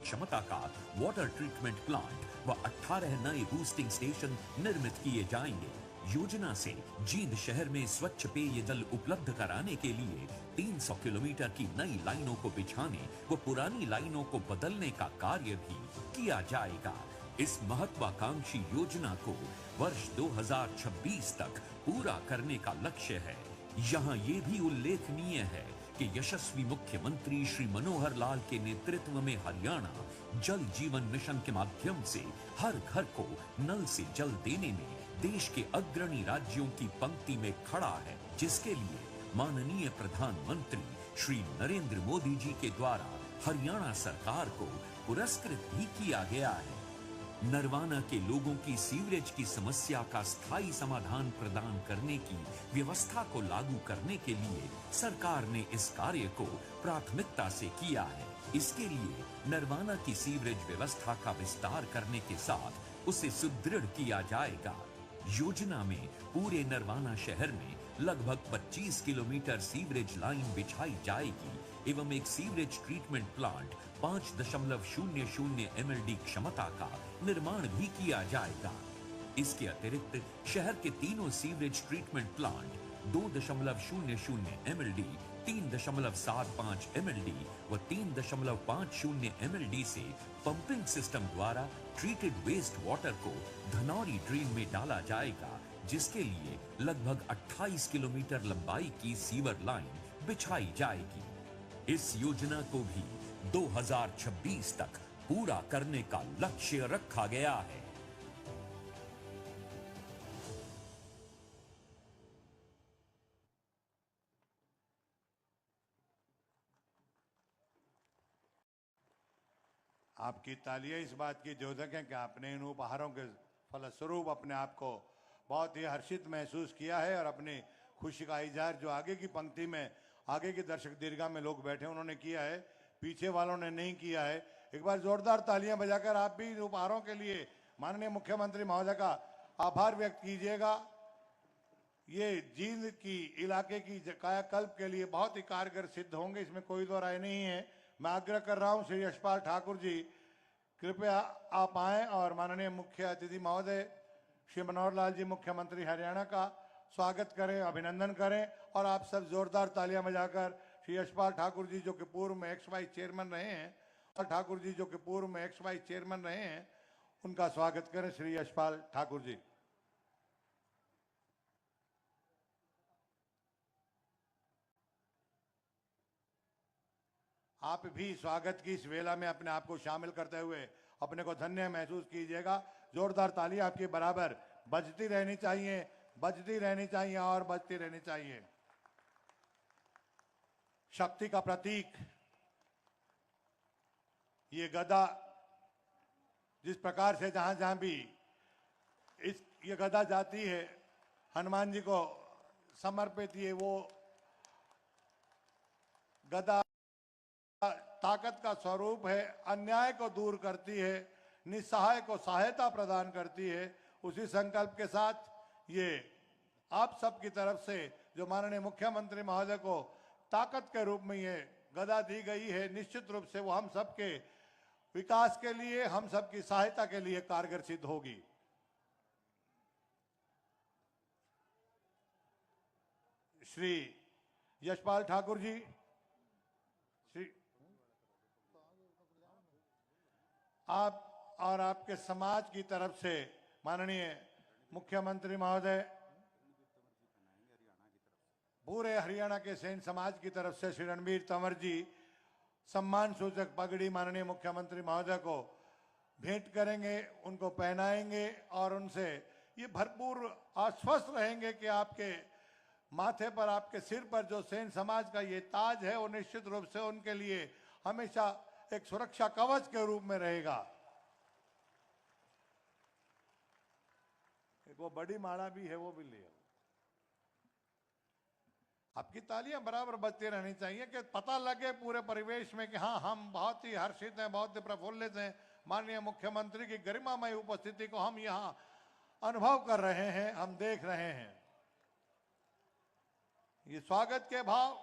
क्षमता का water treatment plant व 18 नए बूस्टिंग स्टेशन निर्मित किए जाएंगे। योजना से जींद शहर में स्वच्छ पेयजल उपलब्ध कराने के लिए 300 किलोमीटर की नई लाइनों को बिछाने व पुरानी लाइनों को बदलने का कार्य भी किया जाएगा। इस महत्वाकांक्षी योजना को वर्ष 2026 तक पूरा करने का लक्ष्य है। यहाँ ये भी उल्लेखनीय है कि यशस्वी मुख्यमंत्री श्री मनोहर लाल के नेतृत्व में हरियाणा जल जीवन मिशन के माध्यम से हर घर को नल से जल देने में देश के अग्रणी राज्यों की पंक्ति में खड़ा है, जिसके लिए माननीय प्रधानमंत्री श्री नरेंद्र मोदी जी के द्वारा हरियाणा सरकार को पुरस्कृत भी किया गया है। नरवाना के लोगों की सीवरेज की समस्या का स्थायी समाधान प्रदान करने की व्यवस्था को लागू करने के लिए सरकार ने इस कार्य को प्राथमिकता से किया है। इसके लिए नरवाना की सीवरेज व्यवस्था का विस्तार करने के साथ उसे सुदृढ़ किया जाएगा। योजना में पूरे नरवाना शहर में लगभग 25 किलोमीटर सीवरेज लाइन बिछाई जाएगी एवं एक सीवरेज ट्रीटमेंट प्लांट 5.00 MLD क्षमता का निर्माण भी किया जाएगा। इसके अतिरिक्त शहर के तीनों sewerage treatment plant 2.00 MLD, 3.75 MLD व 3.50 MLD से पंपिंग सिस्टम द्वारा ट्रीटेड वेस्ट वाटर को धनौरी ड्रेन में डाला जाएगा, जिसके लिए लगभग 28 किलोमीटर लंबाई की सीवर लाइन बिछाई जाएगी। इस योजना को भी 2026 तक पूरा करने का लक्ष्य रखा गया है। आपकी तालियां इस बात की द्योतक हैं कि आपने इन उपहारों के फलस्वरूप अपने आप को बहुत ही हर्षित महसूस किया है और अपनी खुशी का इजहार जो आगे की पंक्ति में, आगे की दर्शक दीर्घा में लोग बैठे उन्होंने किया है, पीछे वालों ने नहीं किया है। एक बार जोरदार तालियां बजाकर आप भी इन उपहारों के लिए माननीय मुख्यमंत्री महोदय का आभार व्यक्त कीजिएगा। ये जींद की इलाके की कायाकल्प के लिए बहुत ही कारगर सिद्ध होंगे, इसमें कोई दो राय नहीं है। मैं आग्रह कर रहा हूं श्री यशपाल ठाकुर जी, कृपया आप आएं और माननीय मुख्य अतिथि महोदय श्री मनोहर लाल जी मुख्यमंत्री हरियाणा का स्वागत करें, अभिनंदन करें और आप सब जोरदार तालियां बजाकर श्री यशपाल ठाकुर जी जो कि पूर्व में XY चेयरमैन रहे हैं, और ठाकुर जी जो कि पूर्व में XY चेयरमैन रहे हैं, उनका स्वागत करें। श्री यशपाल ठाकुर जी। आप भी स्वागत की इस वेला में अपने आप को शामिल करते हुए अपने को धन्य महसूस कीजिएगा। जोरदार ताली आपके बराबर बजती रहनी चाहिए, बजती रहनी चाहिए और बजती रहनी चाहिए। शक्ति का प्रतीक ये गदा, जिस प्रकार से जहां जहां भी ये गदा जाती है, हनुमान जी को समर्पित ये वो गदा ताकत का स्वरूप है, अन्याय को दूर करती है, निस्सहाय को सहायता प्रदान करती है। उसी संकल्प के साथ ये आप सब की तरफ से जो माननीय मुख्यमंत्री महोदय को ताकत के रूप में ये गदा दी गई है, निश्चित रूप से वो हम सबके विकास के लिए, हम सबकी सहायता के लिए कारगर सिद्ध होगी। श्री यशपाल ठाकुर जी, श्री आप और आपके समाज की तरफ से माननीय मुख्यमंत्री महोदय, पूरे हरियाणा के सेन समाज की तरफ से श्री रणबीर तंवर जी सम्मान सूचक पगड़ी माननीय मुख्यमंत्री महोदय को भेंट करेंगे, उनको पहनाएंगे और उनसे ये भरपूर आश्वस्त रहेंगे कि आपके माथे पर, आपके सिर पर जो सेन समाज का ये ताज है वो निश्चित रूप से उनके लिए हमेशा एक सुरक्षा कवच के रूप में रहेगा। वो बड़ी माला भी है, वो भी ले। आपकी तालियां बराबर बजती रहनी चाहिए कि पता लगे पूरे परिवेश में कि हाँ, हम बहुत ही हर्षित हैं, बहुत ही प्रफुल्लित हैं। माननीय मुख्यमंत्री की गरिमामय उपस्थिति को हम यहाँ अनुभव कर रहे हैं, हम देख रहे हैं। ये स्वागत के भाव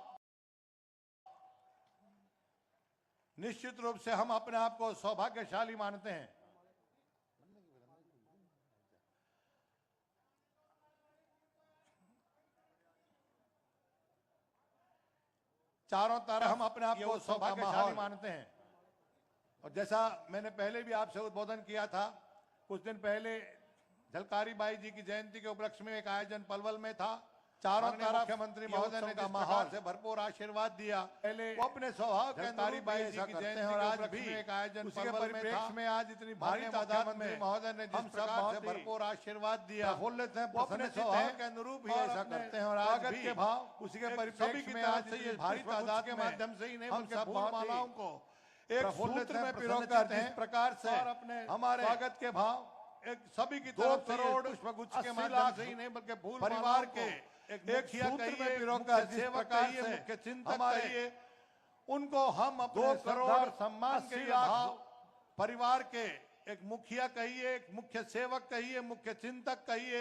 निश्चित रूप से हम अपने आप को सौभाग्यशाली मानते हैं। चारों तरफ हम अपने आप को सौभाग्यशाली मानते हैं। और जैसा मैंने पहले भी आपसे उद्बोधन किया था, कुछ दिन पहले झलकारी बाई जी की जयंती के उपलक्ष्य में एक आयोजन पलवल में था। चारों तरफ मुख्यमंत्री महोदय ने जिस प्रकार से भरपूर आशीर्वाद दिया, पहले वो अपने स्वभाव के अनुसार बाई जी की जयंती और आज भी एक आयोजन पलवल में था। में आज इतनी भारी तादाद में महोदय ने जिस प्रकार से भरपूर आशीर्वाद दिया, प्रफुल्लित हैं, अपने स्वभाव के अनुरूप ही ऐसा करते हैं। और आज भी के भाव उसी के परिप्रेक्ष्य में आज से ये भारी तादाद के माध्यम से ही नहीं बल्कि फूल मालाओं को एक सूत्र में पिरोकर जिस प्रकार से अपने हमारे स्वागत के भाव एक सभी की तरफ से पुष्पगुच्छ के माध्यम से ही नहीं बल्कि फूल परिवार के एक सूत्र में पिरोकर जिस प्रकार से मुख्य चिंतक कहिए, उनको हम अपने 2 करोड़ सम्मान के भाव परिवार के एक मुखिया कहिए, एक मुख्य सेवक कहिए, मुख्य चिंतक कहिए,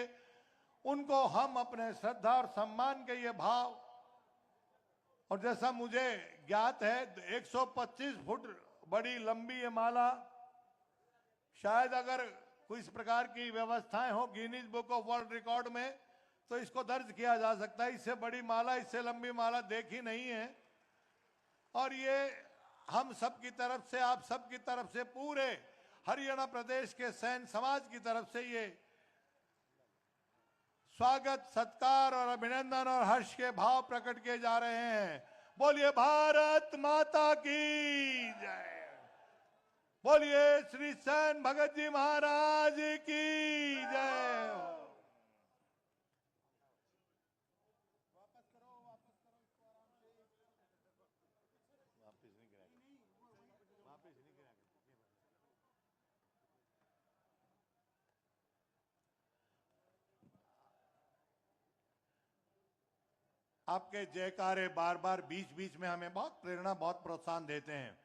उनको हम अपने श्रद्धा और सम्मान के ये भाव। और जैसा मुझे ज्ञात है 125 फुट बड़ी लंबी ये माला, शायद अगर कोई इस प्रकार की व्यवस्थाएं हो Guinness book of world record में तो इसको दर्ज किया जा सकता है। इससे बड़ी माला, इससे लंबी माला देखी नहीं है। और ये हम सब की तरफ से, आप सब की तरफ से, पूरे हरियाणा प्रदेश के सैन्य समाज की तरफ से ये स्वागत, सत्कार और अभिनंदन और हर्ष के भाव प्रकट किए जा रहे हैं। बोलिए भारत माता की जय, बोलिए श्री सैन भगत जी महाराज की जय। आपके जयकारे बार बार बीच बीच में हमें बहुत प्रेरणा, बहुत प्रोत्साहन देते हैं।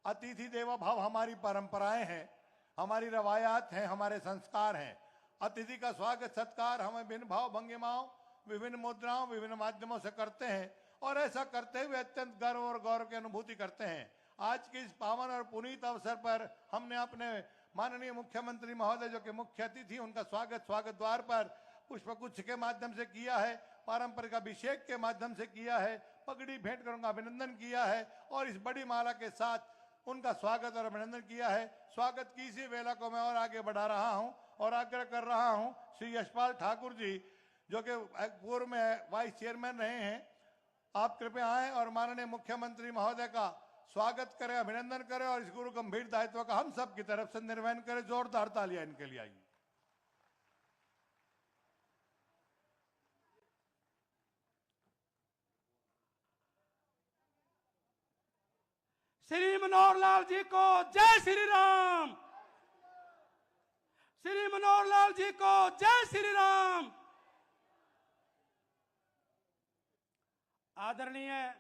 अतिथि देवो भव हमारी परंपराएं हैं, हमारी रवायात हैं, हमारे संस्कार हैं। अतिथि का स्वागत सत्कार हम विभिन्न भाव भंगिमाओं, विभिन्न मुद्राओं, विभिन्न माध्यमों से करते हैं और ऐसा करते हुए अत्यंत गर्व और गौरव की अनुभूति करते हैं। आज के इस पावन और पुनीत अवसर पर हमने अपने माननीय मुख्यमंत्री महोदय जो कि मुख्य अतिथि, उनका स्वागत द्वार पर पुष्पगुच्छ के माध्यम से किया है, पारंपरिक अभिषेक के माध्यम से किया है, पगड़ी भेंट कर उनका अभिनंदन किया है और इस बड़ी माला के साथ उनका स्वागत और अभिनंदन किया है। स्वागत की इसी वेला को मैं और आगे बढ़ा रहा हूं और आग्रह कर रहा हूं श्री यशपाल ठाकुर जी जो कि पूर्व में वाइस चेयरमैन रहे हैं, आप कृपया आए और माननीय मुख्यमंत्री महोदय का स्वागत करें, अभिनंदन करें और इस गुरु गंभीर दायित्व का हम सब की तरफ से निर्वहन करें। जोरदार तालियां इनके लिए आइए। श्री मनोहर लाल जी को जय श्री राम। श्री मनोहर लाल जी को जय श्री राम। आदरणीय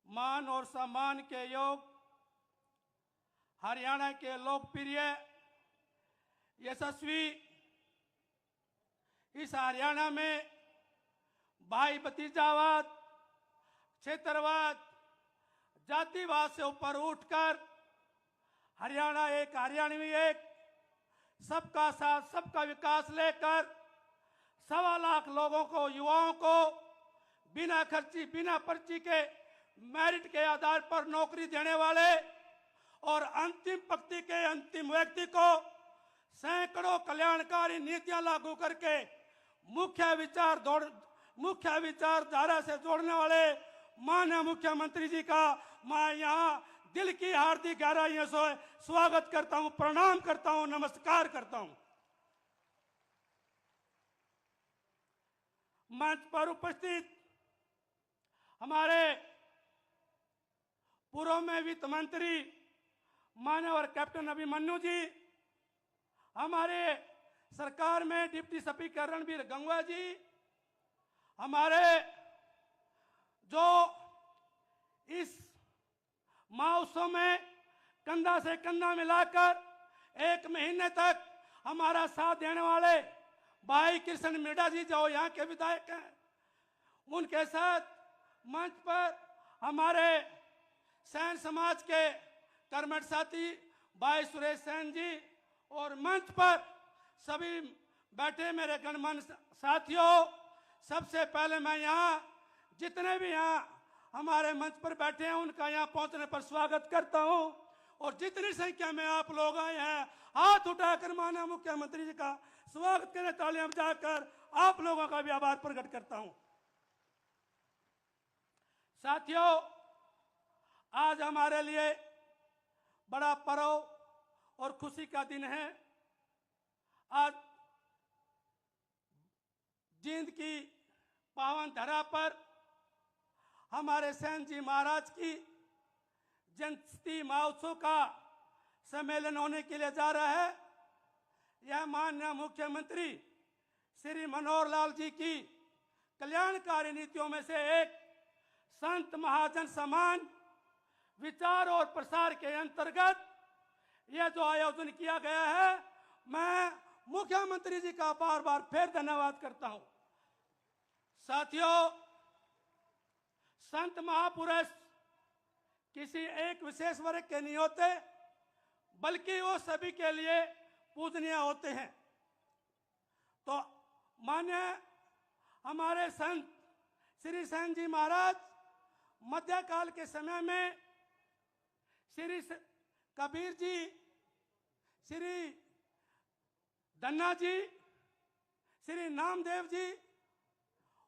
मान और सम्मान के योग हरियाणा के लोकप्रिय यशस्वी इस हरियाणा में भाई भतीजावाद, क्षेत्रवाद, जातिवाद से ऊपर उठकर हरियाणा एक, हरियाणवी एक, सबका साथ सबका विकास लेकर 1.25 लाख लोगों को, युवाओं को बिना खर्ची, बिना पर्ची के मेरिट के आधार पर नौकरी देने वाले और अंतिम पंक्ति के अंतिम व्यक्ति को सैकड़ों कल्याणकारी नीतियां लागू करके मुख्य विचारधारा से जोड़ने वाले माननीय मुख्यमंत्री जी का मैं यहाँ दिल की हार्दिक गहराइयों से स्वागत करता हूं, प्रणाम करता हूं, नमस्कार करता हूं। मंच पर उपस्थित हमारे पूर्व में वित्त मंत्री माननीय कैप्टन अभिमन्यु जी, हमारे सरकार में डिप्टी स्पीकर रणबीर गंगवा जी, हमारे जो इस महोत्सव में कंधा से कंधा मिलाकर 1 महीने तक हमारा साथ देने वाले भाई कृष्ण मिर्डा जी जो यहाँ के विधायक हैं, उनके साथ मंच पर हमारे सैन समाज के कर्मठ साथी भाई सुरेश सैन जी और मंच पर सभी बैठे मेरे गणमान्य साथियों, सबसे पहले मैं यहाँ जितने भी यहाँ हमारे मंच पर बैठे हैं उनका यहाँ पहुंचने पर स्वागत करता हूं, और जितनी संख्या में आप लोग आए हैं हाथ उठाकर माननीय मुख्यमंत्री जी का स्वागत करें, तालियां बजाकर आप लोगों का भी आभार प्रकट करता हूं। साथियों, आज हमारे लिए बड़ा पर्व और खुशी का दिन है। आज जींद की पावन धरा पर हमारे सैन जी महाराज की जयंती महोत्सव का सम्मेलन होने के लिए जा रहा है। यह माननीय मुख्यमंत्री श्री मनोहर लाल जी की कल्याणकारी नीतियों में से एक संत महाजन समान विचार और प्रसार के अंतर्गत यह जो आयोजन किया गया है, मैं मुख्यमंत्री जी का बार बार फिर धन्यवाद करता हूं। साथियों, संत महापुरुष किसी एक विशेष वर्ग के नहीं होते, बल्कि वो सभी के लिए पूजनीय होते हैं। तो मान्य हमारे संत श्री सैन जी महाराज मध्यकाल के समय में श्री कबीर जी, श्री धन्ना जी, श्री नामदेव जी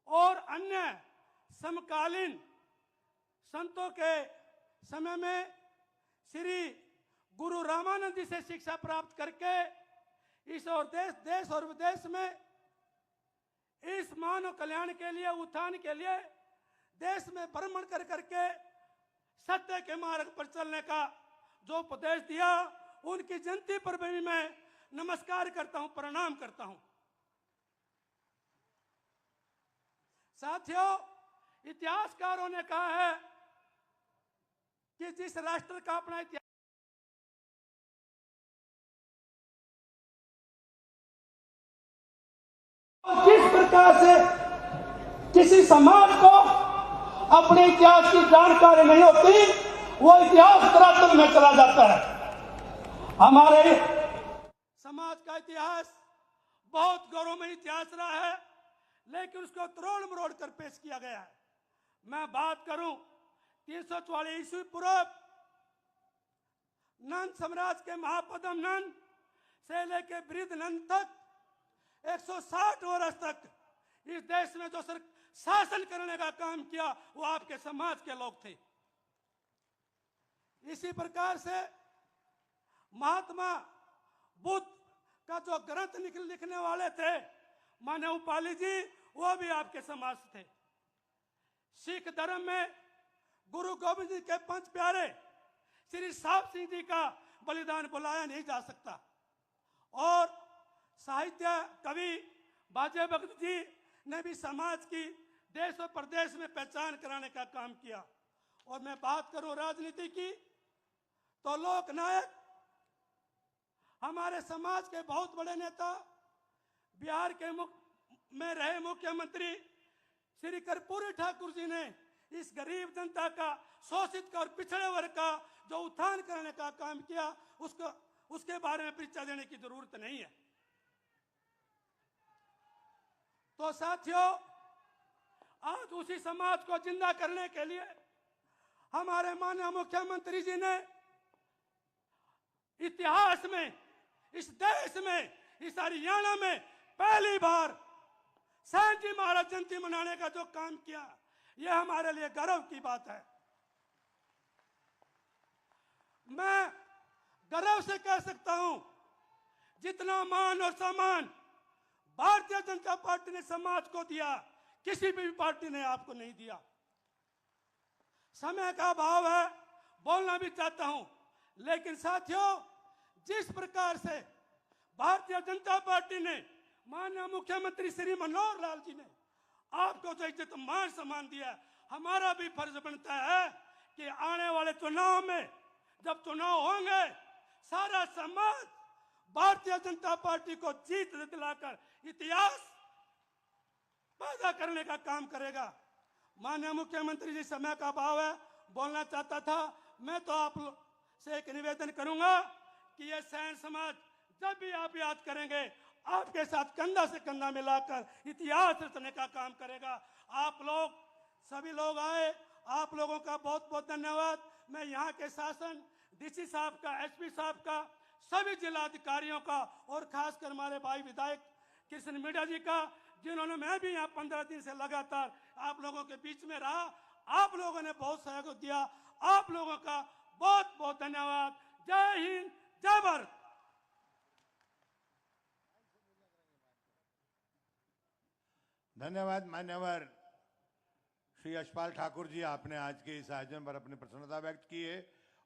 और अन्य समकालीन संतों के समय में श्री गुरु रामानंद जी से शिक्षा प्राप्त करके इस और देश और विदेश में इस मानव कल्याण के लिए, उत्थान के लिए देश में भ्रमण कर करके सत्य के मार्ग पर चलने का जो उपदेश दिया, उनकी जयंती पर भी मैं नमस्कार करता हूं, प्रणाम करता हूं। साथियों, इतिहासकारों ने कहा है कि जिस राष्ट्र का अपना इतिहास जिस प्रकार से किसी समाज को अपने इतिहास की जानकारी नहीं होती, वो इतिहास धरातल में चला जाता है। हमारे समाज का इतिहास बहुत गौरवमय इतिहास रहा है, लेकिन उसको तोड़ मरोड़ कर पेश किया गया है। मैं बात करूं 344 ईस्वी पूर्व नंद साम्राज्य के महापद्म नंद से लेकर वृद्ध नंद तक 160 वर्ष तक इस देश में जो शासन करने का काम किया, वो आपके समाज के लोग थे। इसी प्रकार से महात्मा बुद्ध का जो ग्रंथ लिखने वाले थे माननीय उपाली जी, वो भी आपके समाज थे। सिख धर्म में गुरु गोविंद जी के पंच प्यारे श्री साहब सिंह जी का बलिदान बुलाया नहीं जा सकता। और साहित्य कवि बाजे भगत जी ने भी समाज की देश और प्रदेश में पहचान कराने का काम किया। और मैं बात करूं राजनीति की, तो लोकनायक हमारे समाज के बहुत बड़े नेता, बिहार के में रहे मुख्यमंत्री श्री कर्पूरी ठाकुर जी ने इस गरीब जनता का, शोषित का और पिछड़े वर्ग का जो उत्थान करने का काम किया, उसके बारे में परिचय देने की जरूरत नहीं है। तो साथियों, आज उसी समाज को जिंदा करने के लिए हमारे माननीय मुख्यमंत्री जी ने इतिहास में, इस देश में, इस हरियाणा में पहली बार सैन जी महाराज जयंती मनाने का जो काम किया, यह हमारे लिए गर्व की बात है। मैं गर्व से कह सकता हूं, जितना मान और सम्मान भारतीय जनता पार्टी ने समाज को दिया, किसी भी पार्टी ने आपको नहीं दिया। समय का अभाव है, बोलना भी चाहता हूं, लेकिन साथियों, जिस प्रकार से भारतीय जनता पार्टी ने, माननीय मुख्यमंत्री श्री मनोहर लाल जी ने आपको जो इज्जत मान सम्मान दिया, हमारा भी फर्ज बनता है कि आने वाले चुनाव में जब चुनाव होंगे, सारा समाज भारतीय जनता पार्टी को जीत दिलाकर इतिहास पैदा करने का काम करेगा। माननीय मुख्यमंत्री जी, समय का अभाव है, बोलना चाहता था। मैं तो आप से एक निवेदन करूंगा कि ये सैन समाज जब भी आप याद करेंगे आपके साथ कंधा से कंधा मिलाकर इतिहास रचने का काम करेगा। आप लोग सभी लोग आए, आप लोगों का बहुत बहुत धन्यवाद। मैं यहाँ के शासन, डीसी साहब का, एसपी साहब का, सभी जिला अधिकारियों का और खासकर हमारे भाई विधायक कृष्ण मीणा जी का, जिन्होंने, मैं भी यहाँ 15 दिन से लगातार आप लोगों के बीच में रहा, आप लोगों ने बहुत सहयोग दिया। आप लोगों का बहुत बहुत धन्यवाद। जय हिंद, जय भारत। धन्यवाद मान्यवर श्री यशपाल ठाकुर जी, आपने आज के इस आयोजन पर अपनी प्रसन्नता व्यक्त की है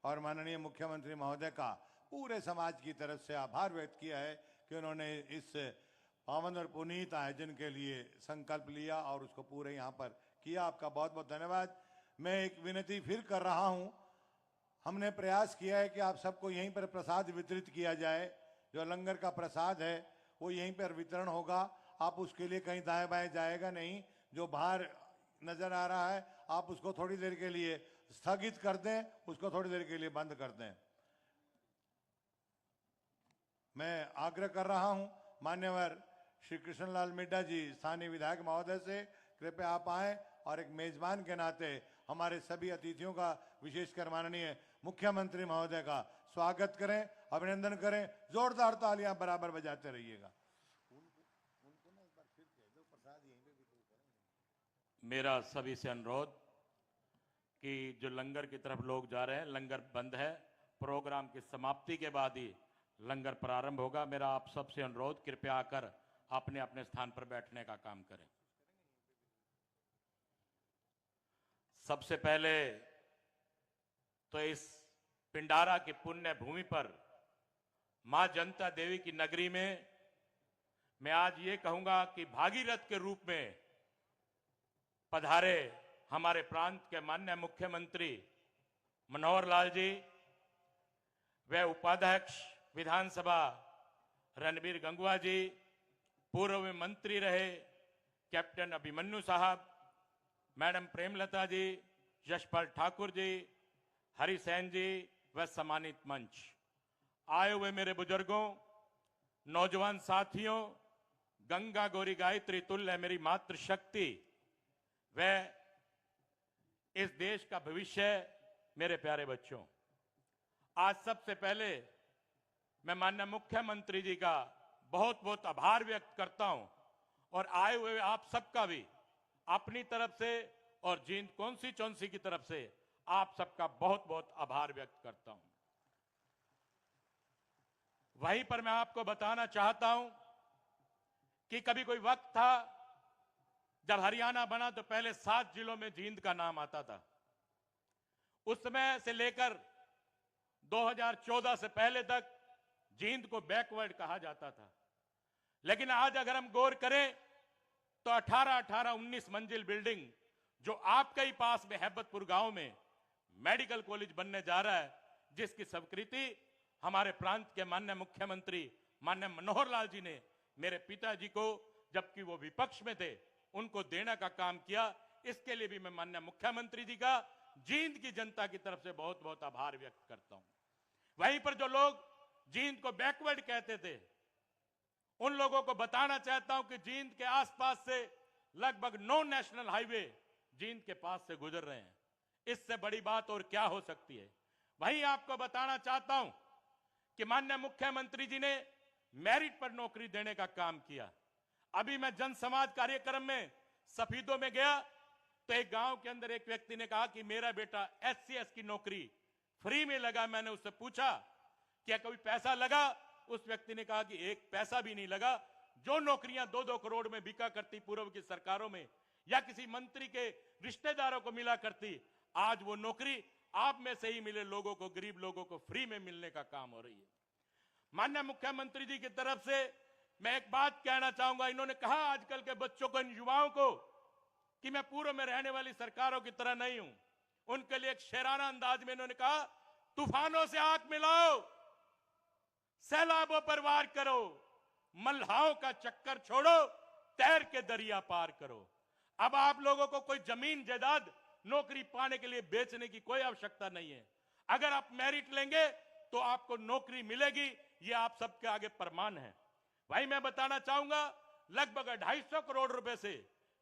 और माननीय मुख्यमंत्री महोदय का पूरे समाज की तरफ से आभार व्यक्त किया है कि उन्होंने इस पावन और पुनीत आयोजन के लिए संकल्प लिया और उसको पूरे यहाँ पर किया। आपका बहुत बहुत धन्यवाद। मैं एक विनती फिर कर रहा हूँ, हमने प्रयास किया है कि आप सबको यहीं पर प्रसाद वितरित किया जाए। जो लंगर का प्रसाद है वो यहीं पर वितरण होगा, आप उसके लिए कहीं दाएं बाएं जाएगा नहीं। जो बाहर नजर आ रहा है आप उसको थोड़ी देर के लिए स्थगित कर दें, उसको थोड़ी देर के लिए बंद कर दें। मैं आग्रह कर रहा हूं मान्यवर श्री कृष्णलाल मिड्डा जी, स्थानीय विधायक महोदय से, कृपया आप आए और एक मेजबान के नाते हमारे सभी अतिथियों का, विशेषकर माननीय मुख्यमंत्री महोदय का स्वागत करें, अभिनंदन करें। जोरदार तालियां बराबर बजाते रहिएगा। मेरा सभी से अनुरोध कि जो लंगर की तरफ लोग जा रहे हैं, लंगर बंद है, प्रोग्राम की समाप्ति के बाद ही लंगर प्रारंभ होगा। मेरा आप सबसे अनुरोध, कृपया आकर अपने अपने स्थान पर बैठने का काम करें। सबसे पहले तो इस पिंडारा की पुण्य भूमि पर, मां जनता देवी की नगरी में, मैं आज ये कहूंगा कि भागीरथ के रूप में पधारे हमारे प्रांत के माननीय मुख्यमंत्री मनोहर लाल जी, वे उपाध्यक्ष विधानसभा रणबीर गंगवा जी, पूर्व में मंत्री रहे कैप्टन अभिमन्यु साहब, मैडम प्रेमलता जी, यशपाल ठाकुर जी, हरिसेन जी व सम्मानित मंच, आए हुए मेरे बुजुर्गों, नौजवान साथियों, गंगा गौरी गायत्री तुल्य मेरी मातृशक्ति, वह इस देश का भविष्य, मेरे प्यारे बच्चों, आज सबसे पहले मैं माननीय मुख्यमंत्री जी का बहुत बहुत आभार व्यक्त करता हूं और आए हुए आप सबका भी अपनी तरफ से और जींद कॉन्स्टिट्यूएंसी की तरफ से आप सबका बहुत बहुत आभार व्यक्त करता हूं। वहीं पर मैं आपको बताना चाहता हूं कि कभी कोई वक्त था जब हरियाणा बना तो पहले 7 जिलों में जींद का नाम आता था। उस समय से लेकर 2014 से पहले तक जींद को बैकवर्ड कहा जाता था। लेकिन आज अगर हम गौर करें तो 18-19 मंजिल बिल्डिंग जो आपके ही पास में हैबतपुर गांव में मेडिकल कॉलेज बनने जा रहा है, जिसकी स्वीकृति हमारे प्रांत के माननीय मुख्यमंत्री माननीय मनोहर लाल जी ने मेरे पिताजी को, जबकि वो विपक्ष में थे, उनको देने का काम किया। इसके लिए भी मैं माननीय मुख्यमंत्री जी का जींद की जनता की तरफ से बहुत बहुत आभार व्यक्त करता हूं। वहीं पर जो लोग जींद को बैकवर्ड कहते थे, उन लोगों को बताना चाहता हूं कि जींद के आसपास से लगभग 9 नेशनल हाईवे जींद के पास से गुजर रहे हैं। इससे बड़ी बात और क्या हो सकती है। वहीं आपको बताना चाहता हूं कि माननीय मुख्यमंत्री जी ने मेरिट पर नौकरी देने का काम किया। अभी मैं जन समाज कार्यक्रम में सफीदों में गया तो एक गांव के अंदर एक व्यक्ति ने कहा कि मेरा बेटा SCS की नौकरी फ्री में लगा। मैंने उससे पूछा क्या कोई पैसा लगा? उस व्यक्ति ने कहा कि एक पैसा भी नहीं लगा। जो नौकरियां 2-2 करोड़ में बिका करती पूर्व की सरकारों में या किसी मंत्री के रिश्तेदारों को मिला करती, आज वो नौकरी आप में से ही मिले लोगों को, गरीब लोगों को फ्री में मिलने का काम हो रही है। माननीय मुख्यमंत्री जी की तरफ से मैं एक बात कहना चाहूंगा। इन्होंने कहा आजकल के बच्चों को, इन युवाओं को, कि मैं पूर्व में रहने वाली सरकारों की तरह नहीं हूं। उनके लिए एक शेराना अंदाज में इन्होंने कहा, तूफानों से आंख मिलाओ, सैलाबों पर वार करो, मल्हाओं का चक्कर छोड़ो, तैर के दरिया पार करो। अब आप लोगों को कोई जमीन जायदाद नौकरी पाने के लिए बेचने की कोई आवश्यकता नहीं है। अगर आप मेरिट लेंगे तो आपको नौकरी मिलेगी, ये आप सबके आगे प्रमाण है। भाई मैं बताना चाहूंगा, लगभग 250 करोड़ रुपए से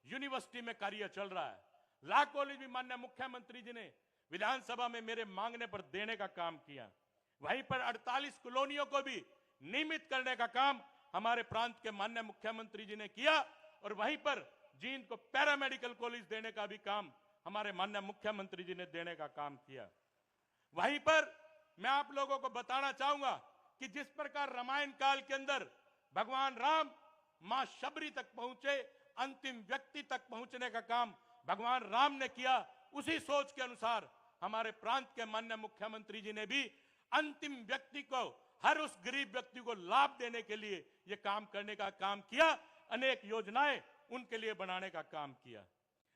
यूनिवर्सिटी में कार्य चल रहा है। लॉ कॉलेज भी माननीय मुख्यमंत्री जी ने विधानसभा में मेरे मांगने पर देने का काम किया। वहीं पर 48 कॉलोनियों को भी नियमित करने का काम हमारे प्रांत के माननीय मुख्यमंत्री जी ने किया। और वहीं पर जींद को पैरामेडिकल कॉलेज देने का भी काम हमारे माननीय मुख्यमंत्री जी ने देने का काम किया। वहीं पर मैं आप लोगों को बताना चाहूंगा कि जिस प्रकार रामायण काल के अंदर भगवान राम मां शबरी तक पहुंचे, अंतिम व्यक्ति तक पहुंचने का काम भगवान राम ने किया, उसी सोच के अनुसार हमारे प्रांत के माननीय मुख्यमंत्री जी ने भी अंतिम व्यक्ति को, हर उस गरीब व्यक्ति को लाभ देने के लिए यह काम करने का काम किया। अनेक योजनाएं उनके लिए बनाने का काम किया।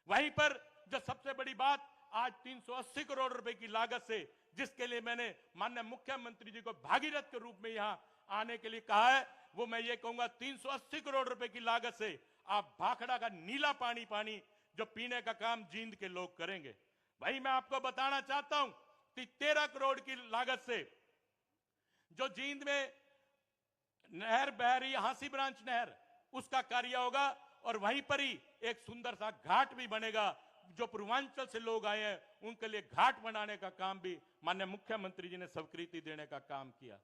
वहीं पर जो सबसे बड़ी बात, आज 380 करोड़ रुपए की लागत से, जिसके लिए मैंने माननीय मुख्यमंत्री जी को भागीरथ के रूप में यहां आने के लिए कहा है, वो मैं ये कहूंगा 380 करोड़ रुपए की लागत से आप भाखड़ा का नीला पानी जो पीने का काम जींद के लोग करेंगे। भाई मैं आपको बताना चाहता हूं कि 13 करोड़ की लागत से जो जींद में नहर बह रही है, हांसी ब्रांच नहर, उसका कार्य होगा। और वहीं पर ही एक सुंदर सा घाट भी बनेगा। जो पूर्वांचल से लोग आए हैं उनके लिए घाट बनाने का काम भी माननीय मुख्यमंत्री जी ने स्वीकृति देने का काम किया।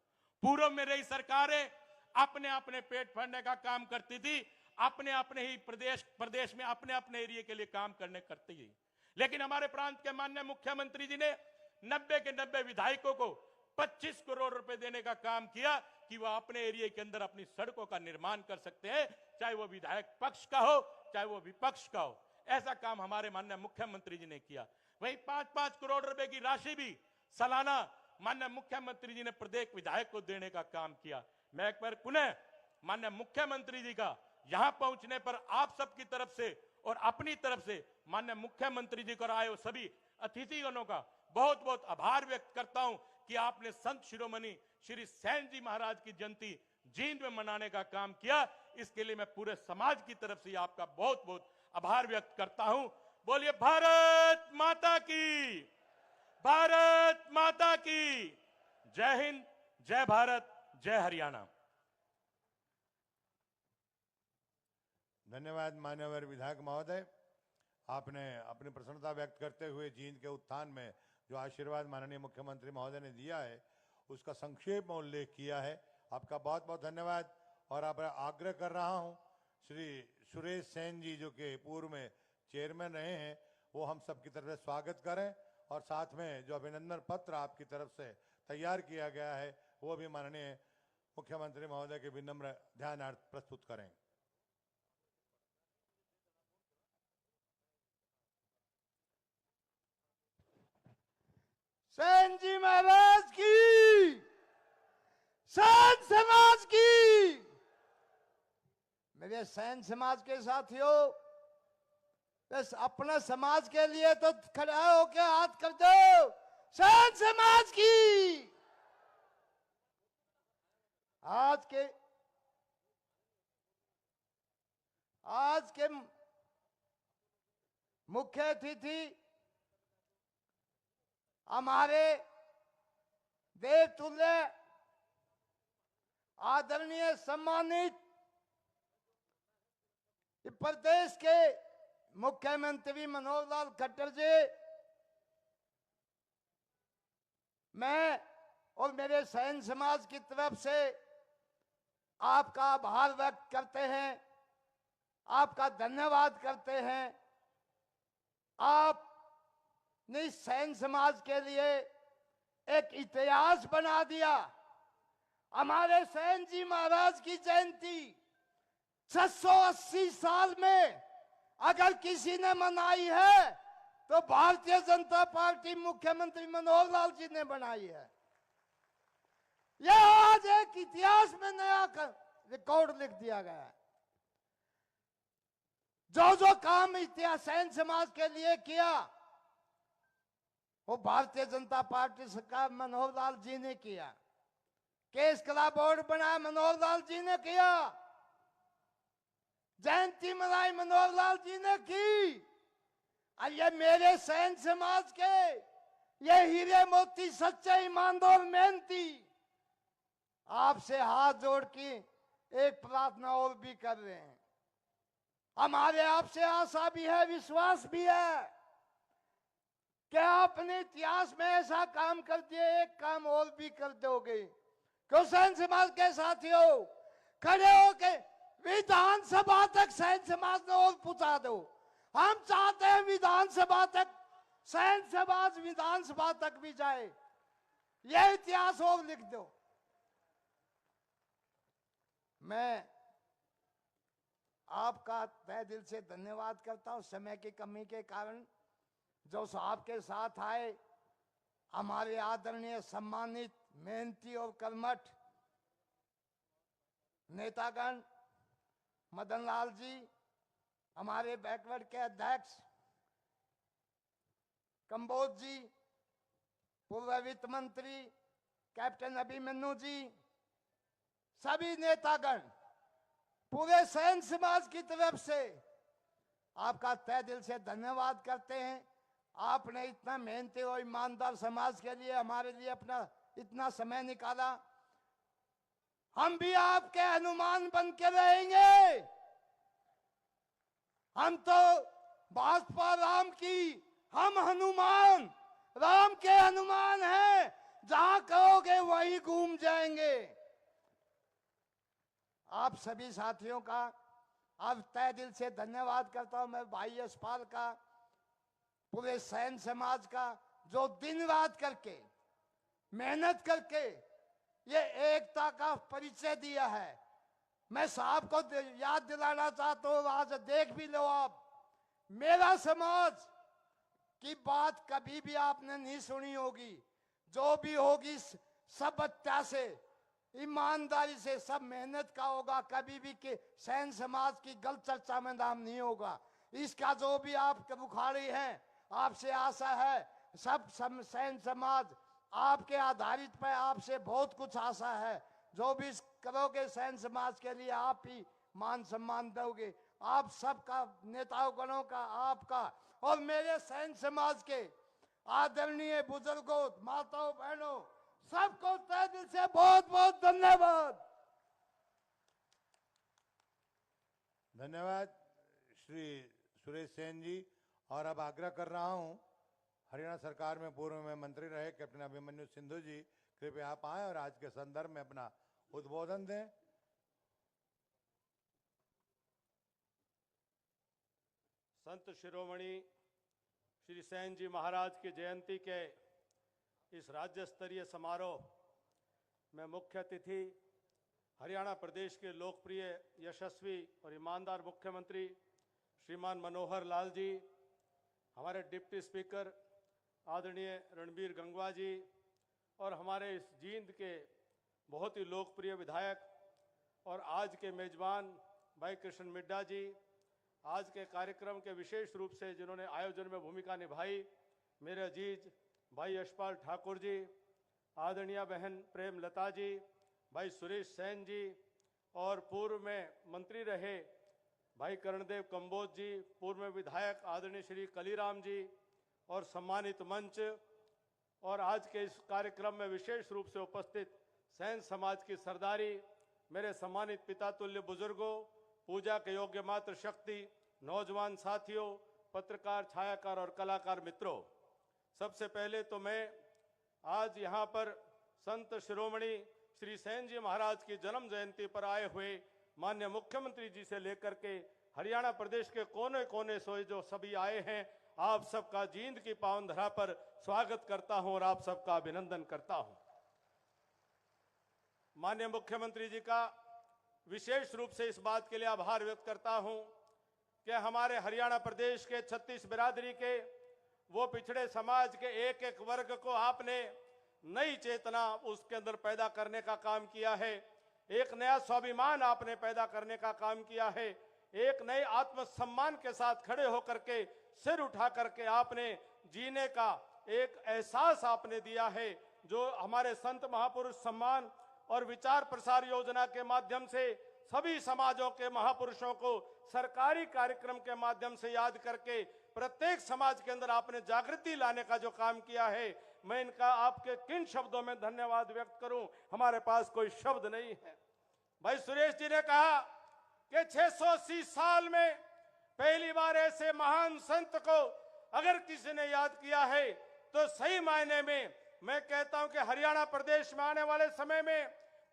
पूर्व में रही सरकारें अपने अपने पेट भरने का काम करती थी, अपने अपने ही प्रदेश में अपने अपने एरिया के लिए काम करती थी। लेकिन हमारे प्रांत के माननीय मुख्यमंत्री जी ने 90 के 90 विधायकों को 25 करोड़ रुपए देने का काम किया कि वह अपने एरिया के अंदर अपनी सड़कों का निर्माण कर सकते हैं, चाहे वो विधायक पक्ष का हो चाहे वो विपक्ष का हो। ऐसा काम हमारे माननीय मुख्यमंत्री जी ने किया। वहीं 5-5 करोड़ रुपए की राशि भी सालाना माननीय मुख्यमंत्री जी ने प्रत्येक विधायक को देने का काम किया। मैं एक बार पुनः माननीय मुख्यमंत्री जी का यहां पहुंचने पर आप सबकी तरफ से और अपनी तरफ से माननीय मुख्यमंत्री जी को आए सभी अतिथिगणों का बहुत बहुत आभार व्यक्त करता हूं कि आपने संत शिरोमणि श्री सैन जी महाराज की जयंती जींद में मनाने का काम किया। इसके लिए मैं पूरे समाज की तरफ से आपका बहुत बहुत आभार व्यक्त करता हूं। बोलिए भारत माता की, भारत माता की जय हिंद, जय भारत, जय हरियाणा। धन्यवाद मान्यवर विधायक महोदय। आपने अपनी प्रसन्नता व्यक्त करते हुए जींद के उत्थान में जो आशीर्वाद माननीय मुख्यमंत्री महोदय ने दिया है उसका संक्षेप में उल्लेख किया है। आपका बहुत बहुत धन्यवाद। और आप आग्रह कर रहा हूं श्री सुरेश सेन जी जो कि पूर्व में चेयरमैन रहे हैं, वो हम सब की तरफ से स्वागत करें और साथ में जो अभिनंदन पत्र आपकी तरफ से तैयार किया गया है वो भी माननीय मुख्यमंत्री महोदय के विनम्र ध्यानार्थ प्रस्तुत करें। सैन जी महाराज की, सैन समाज की। मेरे सैन समाज के साथियों, बस अपने समाज के लिए तो खड़ा होके हाथ कर दो। सैन समाज की। आज के मुख्य अतिथि हमारे देवतुल्य आदरणीय सम्मानित प्रदेश के मुख्यमंत्री मनोहर लाल खट्टर जी, मैं और मेरे सैन समाज की तरफ से आपका आभार व्यक्त करते हैं, आपका धन्यवाद करते हैं। आपने सैन समाज के लिए एक इतिहास बना दिया। हमारे सैन जी महाराज की जयंती 680 साल में अगर किसी ने मनाई है तो भारतीय जनता पार्टी मुख्यमंत्री मनोहर लाल जी ने बनाई है। यह आज एक इतिहास में नया रिकॉर्ड लिख दिया गया है। जो जो काम इतिहास सैन समाज के लिए किया वो भारतीय जनता पार्टी सरकार मनोहर लाल जी ने किया। केस कला बोर्ड बनाया मनोहर लाल जी ने किया। जयंती मनाई मनोहर लाल जी ने की। और ये मेरे सैन समाज के ये हीरे मोती सच्चे ईमानदार मेहनती आपसे हाथ जोड़ के एक प्रार्थना और भी कर रहे हैं। हमारे आपसे आशा भी है, विश्वास भी है कि आपने इतिहास में ऐसा काम कर दिया, एक काम और भी कर दोगे। क्यों सैन समाज के साथियों खड़े होके विधानसभा तक सैन समाज ने और पहुंचा दो। हम चाहते हैं विधानसभा तक सैन समाज विधानसभा तक भी जाए, यह इतिहास और लिख दो। मैं आपका तहे दिल से धन्यवाद करता हूं। समय की कमी के कारण जो साहब के साथ आए हमारे आदरणीय सम्मानित मेहनती और कर्मठ नेतागण, मदन लाल जी हमारे बैकवर्ड के अध्यक्ष, कंबोज जी पूर्व वित्त मंत्री कैप्टन अभिमन्यु जी, सभी नेतागण, पूरे सैन समाज की तरफ से आपका तहे दिल से धन्यवाद करते हैं। आपने इतना मेहनती और ईमानदार समाज के लिए हमारे लिए अपना इतना समय निकाला। हम भी आपके हनुमान बन के रहेंगे। हम तो भाजपा राम की, हम हनुमान राम के हनुमान हैं, जहां कहोगे वहीं घूम जाएंगे। आप सभी साथियों का अब तहे दिल से धन्यवाद करता हूं। मैं भाई यशपाल का, पूरे सैन समाज का, जो दिन रात करके मेहनत करके ये एकता का परिचय दिया है। मैं साहब को याद दिलाना चाहता हूं, आज देख भी लो आप, मेरा समाज की बात कभी भी आपने नहीं सुनी होगी। जो भी होगी सब हत्या से, ईमानदारी से, सब मेहनत का होगा। कभी भी के सैन समाज की गलत चर्चा में नाम नहीं होगा। इसका जो भी आप बुखारी हैं, आपसे आशा है सब सैन समाज आपके आधारित पर आपसे बहुत कुछ आशा है। जो भी करोगे सैन समाज के लिए आप ही मान सम्मान दोगे। आप सबका, नेताओं गणों का, आपका और मेरे सैन समाज के आदरणीय बुजुर्गों, माताओं, बहनों, सबको तहे दिल से बहुत बहुत धन्यवाद। धन्यवाद श्री सुरेश सेन जी। और अब आग्रह कर रहा हूं, हरियाणा सरकार में पूर्व में मंत्री रहे कैप्टन अभिमन्यु सिंधु जी, कृपया आप आए और आज के संदर्भ में अपना उद्बोधन दें। संत शिरोमणि श्री सैन जी महाराज की जयंती के इस राज्य स्तरीय समारोह में मुख्य अतिथि हरियाणा प्रदेश के लोकप्रिय, यशस्वी और ईमानदार मुख्यमंत्री श्रीमान मनोहर लाल जी, हमारे डिप्टी स्पीकर आदरणीय रणबीर गंगवा जी और हमारे इस जींद के बहुत ही लोकप्रिय विधायक और आज के मेजबान भाई कृष्ण मिड्डा जी, आज के कार्यक्रम के विशेष रूप से जिन्होंने आयोजन में भूमिका निभाई, मेरे अजीज भाई यशपाल ठाकुर जी, आदरणीय बहन प्रेम लता जी, भाई सुरेश सैन जी और पूर्व में मंत्री रहे भाई कर्णदेव कंबोज जी, पूर्व में विधायक आदरणीय श्री कलीराम जी और सम्मानित मंच और आज के इस कार्यक्रम में विशेष रूप से उपस्थित सैन समाज की सरदारी, मेरे सम्मानित पिता तुल्य बुजुर्गों, पूजा के योग्य मात्र शक्ति, नौजवान साथियों, पत्रकार, छायाकार और कलाकार मित्रों, सबसे पहले तो मैं आज यहाँ पर संत शिरोमणि श्री सैन जी महाराज की जन्म जयंती पर आए हुए माननीय मुख्यमंत्री जी से लेकर के हरियाणा प्रदेश के कोने कोने से जो सभी आए हैं, आप सबका जींद की पावन धरा पर स्वागत करता हूं और आप सबका अभिनंदन करता हूं। माननीय मुख्यमंत्री जी का विशेष रूप से इस बात के लिए आभार व्यक्त करता हूं कि हमारे हरियाणा प्रदेश के 36 बिरादरी के वो पिछड़े समाज के एक एक वर्ग को आपने नई चेतना उसके अंदर पैदा करने का काम किया है। एक नया स्वाभिमान आपने पैदा करने का काम किया है। एक नए आत्मसम्मान के साथ खड़े होकर के सिर उठा करके आपने जीने का एक एहसास आपने दिया है, जो हमारे संत महापुरुष सम्मान और विचार प्रसार योजना के माध्यम से सभी समाजों के महापुरुषों को सरकारी कार्यक्रम के माध्यम से याद करके प्रत्येक समाज के अंदर आपने जागृति लाने का जो काम किया है, मैं इनका आपके किन शब्दों में धन्यवाद व्यक्त करूं, हमारे पास कोई शब्द नहीं है। भाई सुरेश जी ने कहा कि 680 साल में पहली बार ऐसे महान संत को अगर किसी ने याद किया है तो सही मायने में मैं कहता हूं कि हरियाणा प्रदेश में आने वाले समय में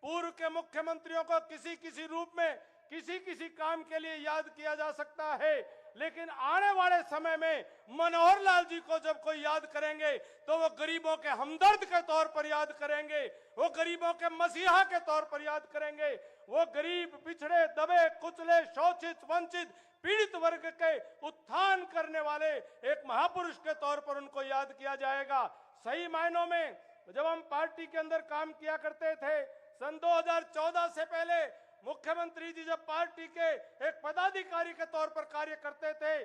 पूर्व के मुख्यमंत्रियों को किसी किसी रूप में किसी किसी काम के लिए याद किया जा सकता है, लेकिन आने वाले समय में मनोहर लाल जी को जब कोई याद करेंगे तो वो गरीबों के हमदर्द के तौर पर याद करेंगे, वो गरीबों के मसीहा के तौर पर याद करेंगे, वो गरीब, पिछड़े, दबे, कुचले, शोषित, वंचित, पीड़ित वर्ग के उत्थान करने वाले एक महापुरुष के तौर पर उनको याद किया जाएगा। सही मायनों में जब हम पार्टी के अंदर काम किया करते थे, सन 2014 से पहले मुख्यमंत्री जी जब पार्टी के एक पदाधिकारी के तौर पर कार्य करते थे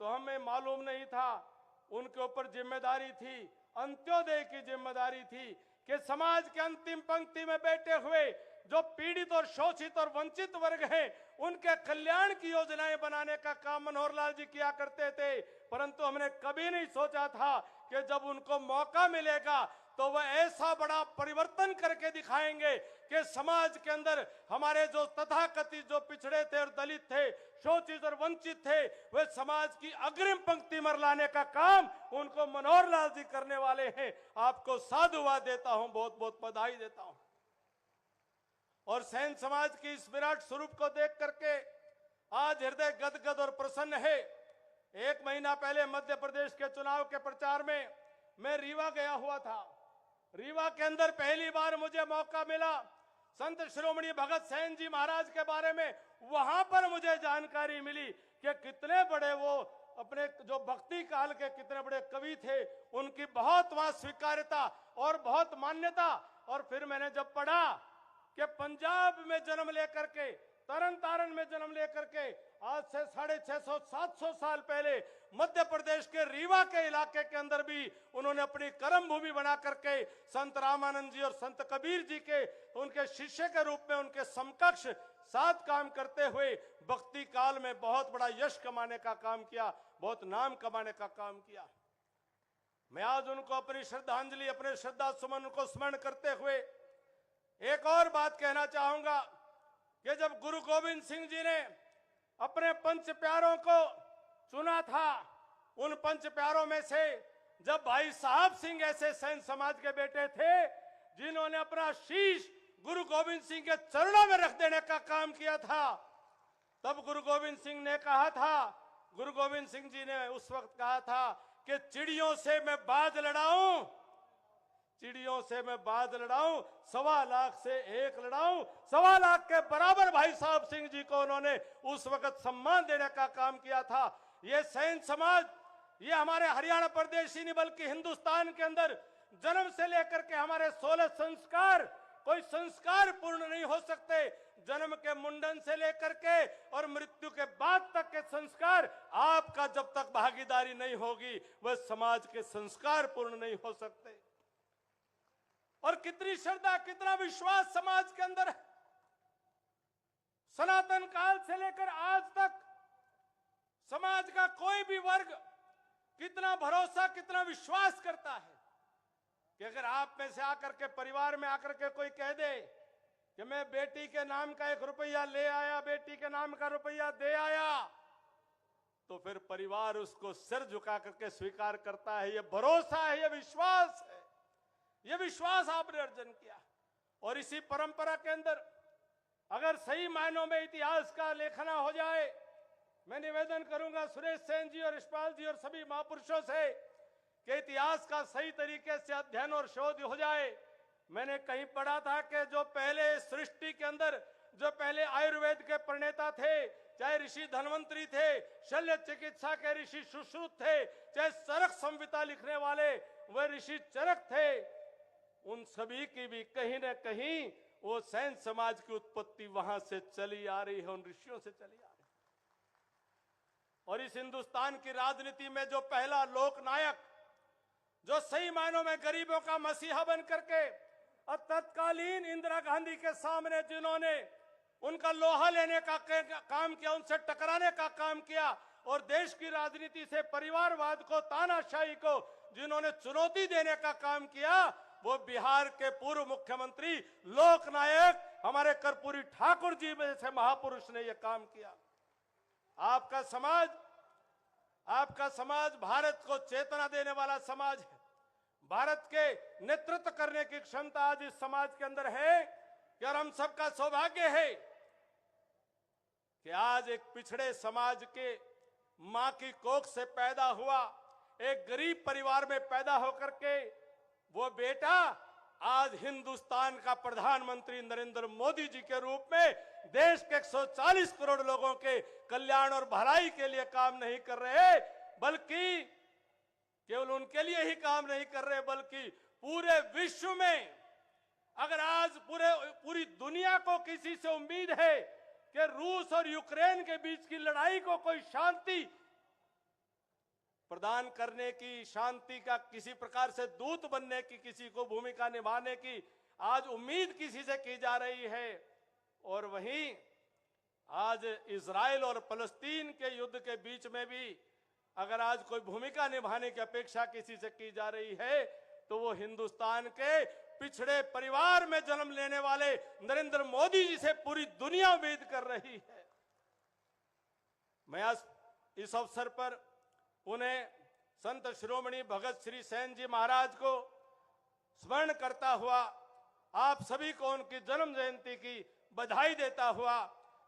तो हमें मालूम नहीं था, उनके ऊपर जिम्मेदारी थी, अंत्योदय की जिम्मेदारी थी कि समाज के अंतिम पंक्ति में बैठे हुए जो पीड़ित और शोषित और वंचित वर्ग हैं उनके कल्याण की योजनाएं बनाने का काम मनोहर लाल जी किया करते थे। परंतु हमने कभी नहीं सोचा था कि जब उनको मौका मिलेगा तो वह ऐसा बड़ा परिवर्तन करके दिखाएंगे कि समाज के अंदर हमारे जो तथाकथित जो पिछड़े थे और दलित थे, शोषित और वंचित थे, वे समाज की अग्रिम पंक्ति में लाने का काम उनको मनोहर लाल जी करने वाले हैं। आपको साधुवाद देता हूं, बहुत बहुत बधाई देता हूं। और सैन समाज की इस विराट स्वरूप को देख करके आज हृदय गदगद और प्रसन्न है। एक महीना पहले मध्य प्रदेश के चुनाव के प्रचार में मैं रीवा गया हुआ था। रीवा के अंदर पहली बार मुझे मौका मिला संत शिरोमणि भगत सैन जी महाराज के बारे में, वहां पर मुझे जानकारी मिली कि कितने बड़े वो अपने जो भक्ति काल के कितने बड़े कवि थे, उनकी बहुत वहां स्वीकार्यता और बहुत मान्यता। और फिर मैंने जब पढ़ा कि पंजाब में जन्म लेकर के, तरन तारण में जन्म लेकर के आज से 650-700 साल पहले मध्य प्रदेश के रीवा के इलाके के अंदर भी उन्होंने अपनी कर्म भूमि बना करके संत रामानंद जी और संत कबीर जी के उनके शिष्य के रूप में उनके समकक्ष साथ काम करते हुए भक्ति काल में बहुत बड़ा यश कमाने का काम किया, बहुत नाम कमाने का काम किया। मैं आज उनको अपनी श्रद्धांजलि, अपने श्रद्धा सुमन को स्मरण करते हुए एक और बात कहना चाहूंगा कि जब गुरु गोविंद सिंह जी ने अपने पंच प्यारों को चुना था, उन पंच प्यारों में से जब भाई साहब सिंह ऐसे सैन समाज के बेटे थे जिन्होंने अपना शीश गुरु गोविंद सिंह के चरणों में रख देने का काम किया था, तब गुरु गोविंद सिंह ने कहा था, गुरु गोविंद सिंह जी ने उस वक्त कहा था कि चिड़ियों से मैं बाज लड़ाऊं, चिड़ियों से मैं बाज लड़ाऊं, 1.25 लाख से 1 लड़ाऊं। 1.25 लाख के बराबर भाई साहब सिंह जी को उन्होंने उस वक्त सम्मान देने का काम किया था। ये सैन समाज, ये हमारे हरियाणा प्रदेश ही नहीं बल्कि हिंदुस्तान के अंदर जन्म से लेकर के हमारे 16 संस्कार, कोई संस्कार पूर्ण नहीं हो सकते। जन्म के मुंडन से लेकर के और मृत्यु के बाद तक के संस्कार आपका जब तक भागीदारी नहीं होगी वह समाज के संस्कार पूर्ण नहीं हो सकते। और कितनी श्रद्धा, कितना विश्वास समाज के अंदर है। सनातन काल से लेकर आज तक समाज का कोई भी वर्ग कितना भरोसा, कितना विश्वास करता है कि अगर आप में से आकर के परिवार में आकर के कोई कह दे कि मैं बेटी के नाम का 1 रुपया ले आया, बेटी के नाम का रुपया दे आया, तो फिर परिवार उसको सिर झुका करके स्वीकार करता है। ये भरोसा है, ये विश्वास है, ये विश्वास आपने अर्जन किया। और इसी परंपरा के अंदर अगर सही मायनों में इतिहास का लेखना हो जाए, मैं निवेदन करूंगा सुरेश सेन जी और यशपाल जी और सभी महापुरुषों से कि इतिहास का सही तरीके से अध्ययन और शोध हो जाए। मैंने कहीं पढ़ा था कि जो पहले सृष्टि के अंदर जो पहले आयुर्वेद के प्रणेता थे, चाहे ऋषि धन्वंतरी थे, शल्य चिकित्सा के ऋषि सुश्रुत थे, चाहे चरक संहिता लिखने वाले वह ऋषि चरक थे, उन सभी की भी कहीं न कहीं वो सैन समाज की उत्पत्ति वहां से चली आ रही है, उन ऋषियों से चली आ रही है। और इस हिंदुस्तान की राजनीति में जो पहला लोकनायक, जो सही मायनों में गरीबों का मसीहा बन करके तत्कालीन इंदिरा गांधी के सामने जिन्होंने उनका लोहा लेने का काम किया, उनसे टकराने का काम किया, और देश की राजनीति से परिवारवाद को, तानाशाही को जिन्होंने चुनौती देने का काम किया, वो बिहार के पूर्व मुख्यमंत्री लोकनायक हमारे कर्पूरी ठाकुर जी में से महापुरुष ने यह काम किया। आपका समाज भारत को चेतना देने वाला समाज है। भारत के नेतृत्व करने की क्षमता आज इस समाज के अंदर है कि और हम सबका सौभाग्य है कि आज एक पिछड़े समाज के मां की कोख से पैदा हुआ, एक गरीब परिवार में पैदा होकर के वो बेटा आज हिंदुस्तान का प्रधानमंत्री नरेंद्र मोदी जी के रूप में देश के 140 करोड़ लोगों के कल्याण और भलाई के लिए काम नहीं कर रहे, बल्कि केवल उनके लिए ही काम नहीं कर रहे, बल्कि पूरे विश्व में अगर आज पूरी दुनिया को किसी से उम्मीद है कि रूस और यूक्रेन के बीच की लड़ाई को कोई शांति प्रदान करने की, शांति का किसी प्रकार से दूत बनने की, किसी को भूमिका निभाने की आज उम्मीद किसी से की जा रही है, और वहीं आज इजराइल और फलस्तीन के युद्ध के बीच में भी अगर आज कोई भूमिका निभाने की अपेक्षा किसी से की जा रही है तो वो हिंदुस्तान के पिछड़े परिवार में जन्म लेने वाले नरेंद्र मोदी जी से पूरी दुनिया उम्मीद कर रही है। मैं आज इस अवसर पर उन्हें संत शिरोमणि भगत श्री सेन जी महाराज को स्मरण करता हुआ आप सभी को उनकी जन्म जयंती की बधाई देता हुआ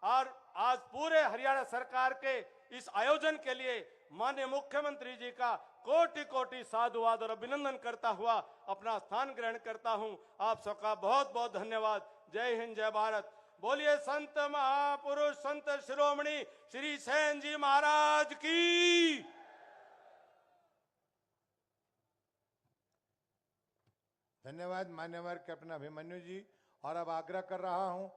और आज पूरे हरियाणा सरकार के इस आयोजन के लिए माननीय मुख्यमंत्री जी का कोटि कोटि साधुवाद और अभिनंदन करता हुआ अपना स्थान ग्रहण करता हूं। आप सबका बहुत बहुत धन्यवाद। जय हिंद, जय भारत। बोलिए संत महापुरुष संत शिरोमणि श्री सेन जी महाराज की। धन्यवाद मान्यवर कैप्टन अभिमन्यु जी। और अब आग्रह कर रहा हूं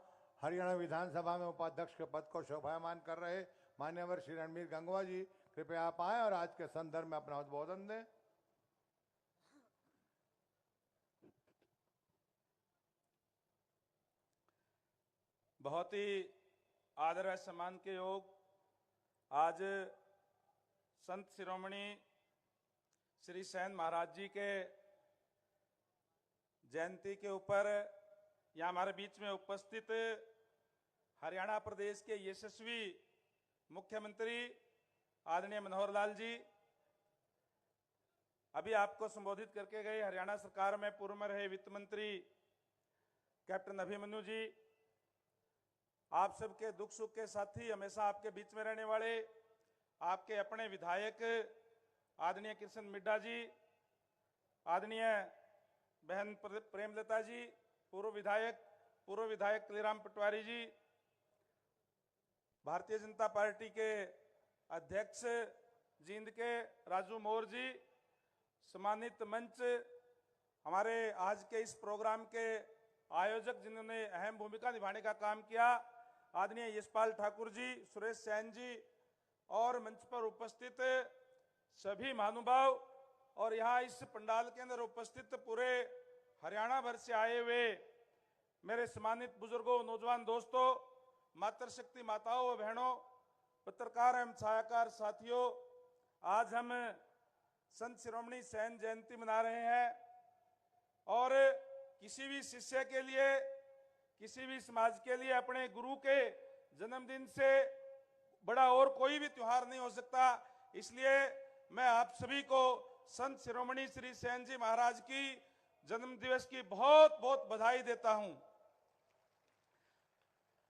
हरियाणा विधानसभा में उपाध्यक्ष के पद को शोभायमान कर रहे मान्यवर श्री रणबीर गंगवा जी, कृपया आप आए और आज के संदर्भ में अपना उद्बोधन दें। बहुत ही आदर व सम्मान के योग आज संत शिरोमणि श्री सेन महाराज जी के जयंती के ऊपर यहाँ हमारे बीच में उपस्थित हरियाणा प्रदेश के यशस्वी मुख्यमंत्री आदरणीय मनोहर लाल जी, अभी आपको संबोधित करके गए हरियाणा सरकार में पूर्व में रहे वित्त मंत्री कैप्टन अभिमन्यु जी, आप सबके दुख सुख के साथी, हमेशा आपके बीच में रहने वाले आपके अपने विधायक आदरणीय कृष्ण मिड्डा जी, आदरणीय बहन प्रेमलता जी, पूर्व विधायक कलीराम पटवारी जी, भारतीय जनता पार्टी के अध्यक्ष जींद के राजू मोर जी, सम्मानित मंच, हमारे आज के इस प्रोग्राम के आयोजक जिन्होंने अहम भूमिका निभाने का काम किया, आदरणीय यशपाल ठाकुर जी, सुरेश सैन जी, और मंच पर उपस्थित सभी महानुभाव और यहाँ इस पंडाल के अंदर उपस्थित पूरे हरियाणा भर से आए हुए मेरे सम्मानित बुजुर्गों, नौजवान दोस्तों, मातृशक्ति माताओं व बहनों, पत्रकार एवं छायाकार साथियों, आज हम संत शिरोमणि सेन जयंती मना रहे हैं और किसी भी शिष्य के लिए, किसी भी समाज के लिए अपने गुरु के जन्मदिन से बड़ा और कोई भी त्योहार नहीं हो सकता। इसलिए मैं आप सभी को संत शिरोमणि श्री सेन जी महाराज की जन्म दिवस की बहुत बहुत बधाई देता हूं।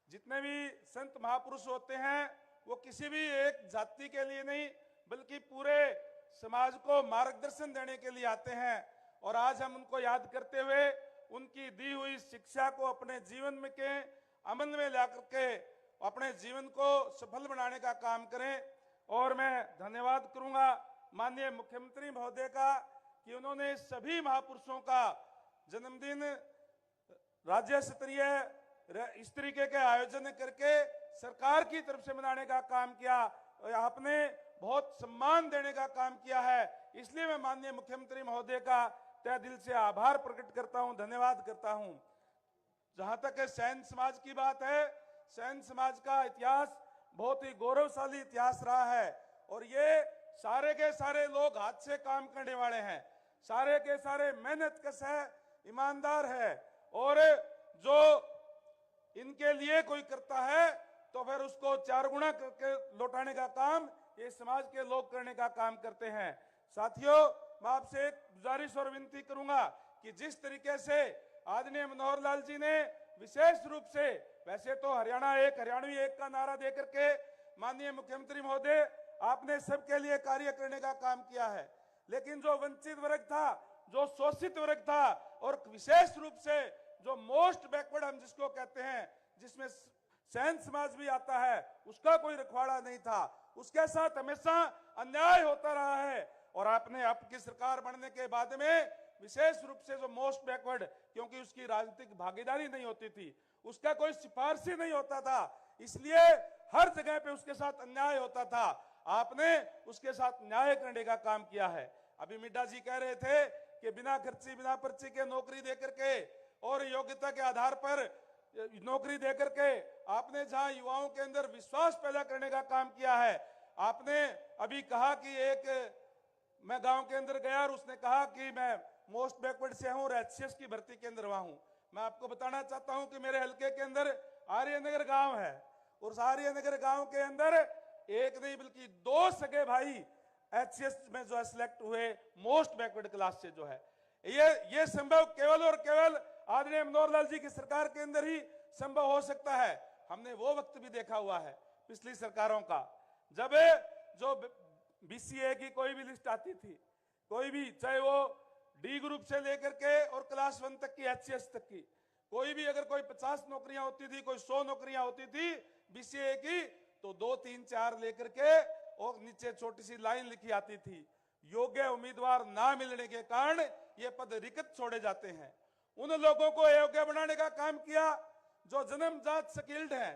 जितने भी संत महापुरुष होते हैं वो किसी भी एक जाति के लिए नहीं बल्कि पूरे समाज को मार्गदर्शन देने के लिए आते हैं, और आज हम उनको याद करते हुए उनकी दी हुई शिक्षा को अपने जीवन में के अमल में ला करके अपने जीवन को सफल बनाने का काम करें। और मैं धन्यवाद करूंगा माननीय मुख्यमंत्री महोदय का कि उन्होंने सभी महापुरुषों का जन्मदिन राज्य स्तरीय इस तरीके के आयोजन करके सरकार की तरफ से मनाने का काम किया, और आपने बहुत सम्मान देने का काम किया है। इसलिए मैं माननीय मुख्यमंत्री महोदय का तहे दिल से आभार प्रकट करता हूं, धन्यवाद करता हूं। जहां तक सेन समाज की बात है, सेन समाज का इतिहास बहुत ही गौरवशाली इतिहास रहा है और ये सारे के सारे लोग हाथ से काम करने वाले हैं, सारे के सारे मेहनत कश है, ईमानदार है। और जो इनके लिए कोई करता है तो फिर उसको 4 गुना करके लौटाने का काम ये समाज के लोग करने का काम करते हैं। साथियों, मैं आपसे एक गुजारिश और विनती करूंगा कि जिस तरीके से आदरणीय मनोहर लाल जी ने विशेष रूप से, वैसे तो हरियाणा एक हरियाणवी एक का नारा देकर के माननीय मुख्यमंत्री महोदय आपने सबके लिए कार्य करने का काम किया है, लेकिन जो वंचित वर्ग था, जो शोषित वर्ग था और विशेष रूप से जो मोस्ट बैकवर्ड हम जिसको कहते हैं, जिसमें सैन समाज भी आता है, उसका कोई रखवाड़ा नहीं था। उसके साथ हमेशा अन्याय होता रहा है। और आपने आपकी सरकार बनने के बाद में विशेष रूप से जो मोस्ट बैकवर्ड, क्योंकि उसकी राजनीतिक भागीदारी नहीं होती थी, उसका कोई सिफारिश नहीं होता था, इसलिए हर जगह पे उसके साथ अन्याय होता था। आपने उसके साथ न्याय करने का काम किया है। अभी मिड्डा जी कह रहे थे कि बिना खर्ची बिना पर्ची के नौकरी देकर के और योग्यता के आधार पर नौकरी देकर के आपने जहां युवाओं के अंदर विश्वास पैदा करने का काम किया है। आपने अभी कहा कि मैं गांव के अंदर गया और उसने कहा कि मैं मोस्ट बैकवर्ड से हूं और एचसीएस की भर्ती के अंदर हुआ हूं। मैं आपको बताना चाहता हूं कि मेरे हलके के अंदर आर्यनगर गांव है, और उस आर्यनगर गांव के अंदर एक नहीं बल्कि 2 सगे भाई एचसीएस में जो है सिलेक्ट हुए मोस्ट बैकवर्ड क्लास से जो है। ये संभव केवल और केवल आदरणीय मनोहर लाल जी की सरकार के अंदर ही संभव हो सकता है। हमने वो वक्त भी देखा हुआ है पिछली सरकारों का, जब जो बीसीए की कोई भी लिस्ट आती थी, कोई भी, चाहे वो डी ग्रुप से लेकर के और क्लास 1 तक की, एचसीएस तक की, कोई भी अगर कोई 50 नौकरियां होती थी, कोई 100 नौकरियां होती थी बीसीए की, तो 2, 3, 4 लेकर के और नीचे छोटी सी लाइन लिखी आती थी। योग्य उम्मीदवार ना मिलने के कारण ये पद रिक्त छोड़े जाते हैं। उन लोगों को योग्य बनाने का काम किया जो जन्मजात स्किल्ड है।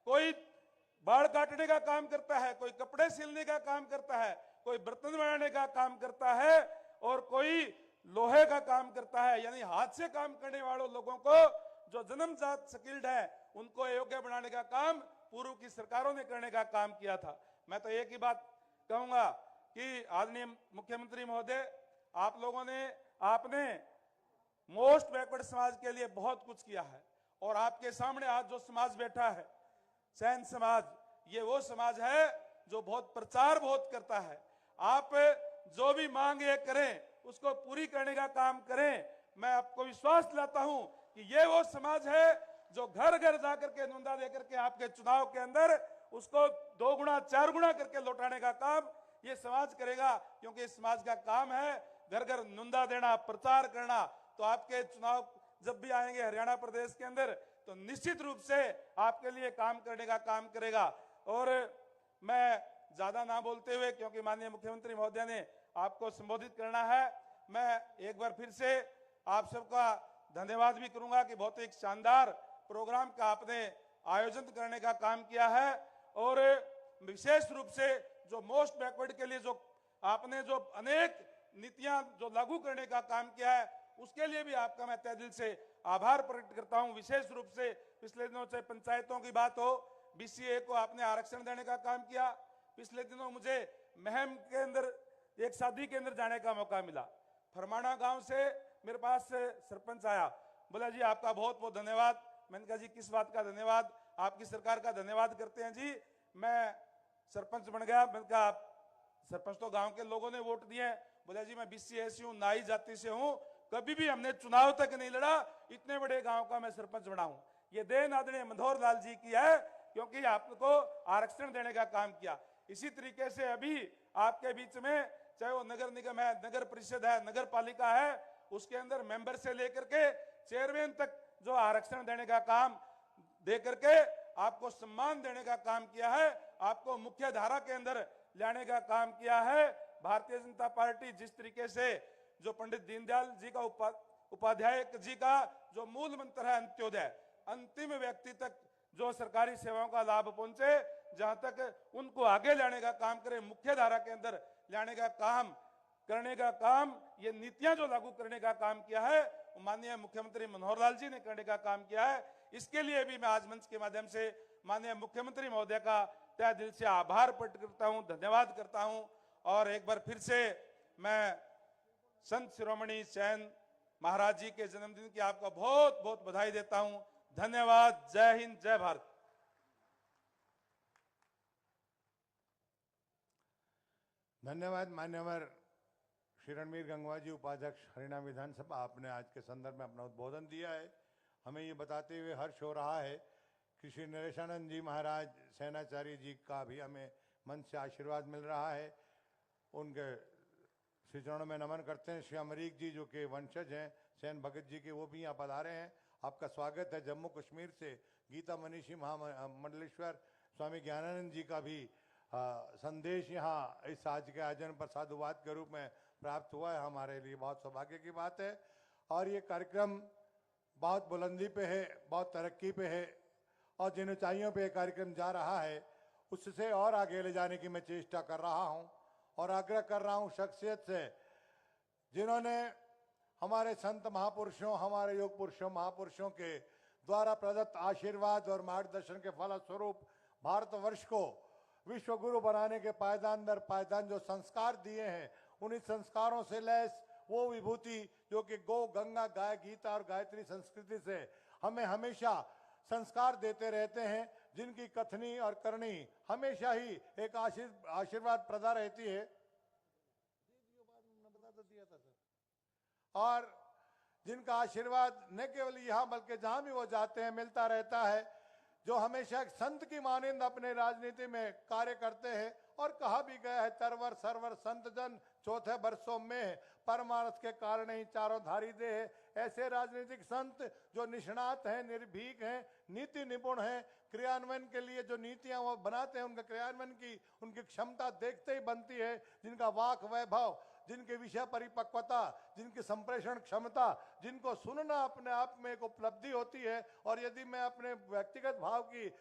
कोई बाल काटने का काम करता है, कोई कपड़े सिलने का काम करता है, कोई बर्तन बनाने का काम करता है, और कोई लोहे का काम करता है। यानी हाथ से काम करने वालों लोगों को जो जन्मजात स्किल्ड है उनको योग्य बनाने का काम पूर्व की सरकारों ने करने का काम किया था। मैं तो एक ही बात कहूंगा कि आदरणीय मुख्यमंत्री महोदय, आप लोगों ने, आपने मोस्ट बैकवर्ड समाज के लिए बहुत कुछ किया है, और आपके सामने आज जो समाज बैठा है, सैन समाज, ये वो समाज है जो बहुत प्रचार बहुत करता है। आप जो भी मांग ये करें उसको पूरी करने का काम करें। मैं आपको विश्वास दिलाता हूं कि ये वो समाज है जो घर घर जाकर के नुंदा देकर के आपके चुनाव के अंदर उसको 2 गुना 4 गुना करके लौटाने का काम ये समाज करेगा, क्योंकि इस समाज का काम है घर घर नुंदा देना, प्रचार करना। तो आपके चुनाव जब भी आएंगे हरियाणा प्रदेश के अंदर, तो निश्चित रूप से आपके लिए काम करने का काम करेगा। और मैं ज्यादा ना बोलते हुए, क्योंकि माननीय मुख्यमंत्री महोदय ने आपको संबोधित करना है, मैं एक बार फिर से आप सबका धन्यवाद भी करूंगा कि बहुत एक शानदार प्रोग्राम का आपने आयोजन करने का काम किया है। और विशेष रूप से जो मोस्ट बैकवर्ड के लिए जो आपने जो अनेक नीतियां जो लागू करने का काम किया है, उसके लिए भी आपका मैं तहे दिल से आभार प्रकट करता हूं। विशेष रूप से पिछले दिनों से पंचायतों की बात हो, बीसीए को आपने आरक्षण देने का काम किया। पिछले दिनों मुझे महम के अंदर एक शादी के अंदर जाने का मौका मिला। फरमाना गांव से मेरे पास सरपंच आया, बोला जी आपका बहुत बहुत धन्यवाद। मैंने कहा जी किस बात का धन्यवाद? आपकी सरकार का धन्यवाद करते हैं जी, मैं सरपंच बन गया। मैंने कहा सरपंच तो गांव के लोगों ने वोट दिए। बोला जी मैं बीसीए से हूं, नाई जाति से हूं, कभी भी हमने चुनाव तक नहीं लड़ा, इतने बड़े गांव का मैं सरपंच बना हूं। ये देन आदरणीय मनोहर लाल जी की है, क्योंकि आपको आरक्षण देने का काम किया। इसी तरीके से अभी आपके बीच में, चाहे वो नगर निगम है, नगर परिषद है, नगर पालिका है, उसके अंदर मेंबर से लेकर के चेयरमैन तक जो आरक्षण देने का काम दे करके आपको सम्मान देने का काम किया है, आपको मुख्य धारा के अंदर लाने का काम किया है। भारतीय जनता पार्टी जिस तरीके से जो पंडित दीनदयाल जी का उपाध्याय जी का जो मूल मंत्र है अंत्योदय, अंतिम व्यक्ति तक जो सरकारी सेवाओं का लाभ पहुंचे, जहां तक उनको आगे लाने का काम करे, मुख्य धारा के अंदर लाने का काम करने का काम, ये नीतियां जो लागू करने का काम किया है, माननीय मुख्यमंत्री मनोहर लाल जी ने करने का काम किया है। इसके लिए भी मैं आज मंच के माध्यम से माननीय मुख्यमंत्री महोदय का तहे दिल से आभार प्रकट करता हूं, धन्यवाद करता हूं। और एक बार फिर से मैं संत शिरोमणि सेन महाराज जी के जन्मदिन की आपको बहुत बहुत बधाई देता हूं। धन्यवाद। जय हिंद, जय भारत। धन्यवाद मान्यवर श्री रणवीर गंगवा जी, उपाध्यक्ष हरियाणा विधानसभा। आपने आज के संदर्भ में अपना उद्बोधन दिया है। हमें ये बताते हुए हर्ष हो रहा है कि श्री नरेशानंद जी महाराज सेनाचार्य जी का भी हमें मन से आशीर्वाद मिल रहा है। उनके श्री चरणों में नमन करते हैं। श्री अमरीक जी जो कि वंशज हैं सेन भगत जी के, वो भी यहाँ पधारे हैं। आपका स्वागत है। जम्मू कश्मीर से गीता मनीषी महामंडलेश्वर स्वामी ज्ञानानंद जी का भी संदेश यहाँ इस आज के आयोजन पर साधुवाद के रूप में प्राप्त हुआ है। हमारे लिए बहुत सौभाग्य की बात है। और ये कार्यक्रम बहुत बुलंदी पे है, बहुत तरक्की पे है, और जिन ऊंचाइयों पे ये कार्यक्रम जा रहा है उससे और आगे ले जाने की मैं चेष्टा कर रहा हूँ। और आग्रह कर रहा हूँ शख्सियत से जिन्होंने हमारे संत महापुरुषों, हमारे योग पुरुषों महापुरुषों के द्वारा प्रदत्त आशीर्वाद और मार्गदर्शन के फलस्वरूप भारतवर्ष को विश्व गुरु बनाने के पायदान दर पायदान जो संस्कार दिए हैं, उन्हीं संस्कारों से लैस वो विभूति जो कि गौ, गंगा, गाय, गीता और गायत्री संस्कृति से हमें हमेशा संस्कार देते रहते हैं, जिनकी कथनी और करनी हमेशा ही एक आशीर्वाद प्रदा रहती है। और जिनका आशीर्वाद न केवल यहाँ बल्कि जहां भी वो जाते हैं मिलता रहता है, जो हमेशा एक संत की मानिंद अपने राजनीति में कार्य करते हैं। और कहा भी गया है, तरवर सरवर संत जन चौथे बरसों में परमार्थ के कारण ही चारों धारी दे है। ऐसे राजनीतिक संत जो निष्णात हैं, निर्भीक हैं, नीति निपुण हैं, क्रियान्वयन के लिए जो नीतियां वो बनाते हैं उनका क्रियान्वयन की उनकी क्षमता देखते ही बनती है। जिनका वाक वैभव, जिनके विषय परिपक्वता, जिनकी संप्रेषण क्षमता, जिनको सुनना अपने आप में एक उपलब्धि होती है। और यदि मैं अपने व्यक्तिगत भाव की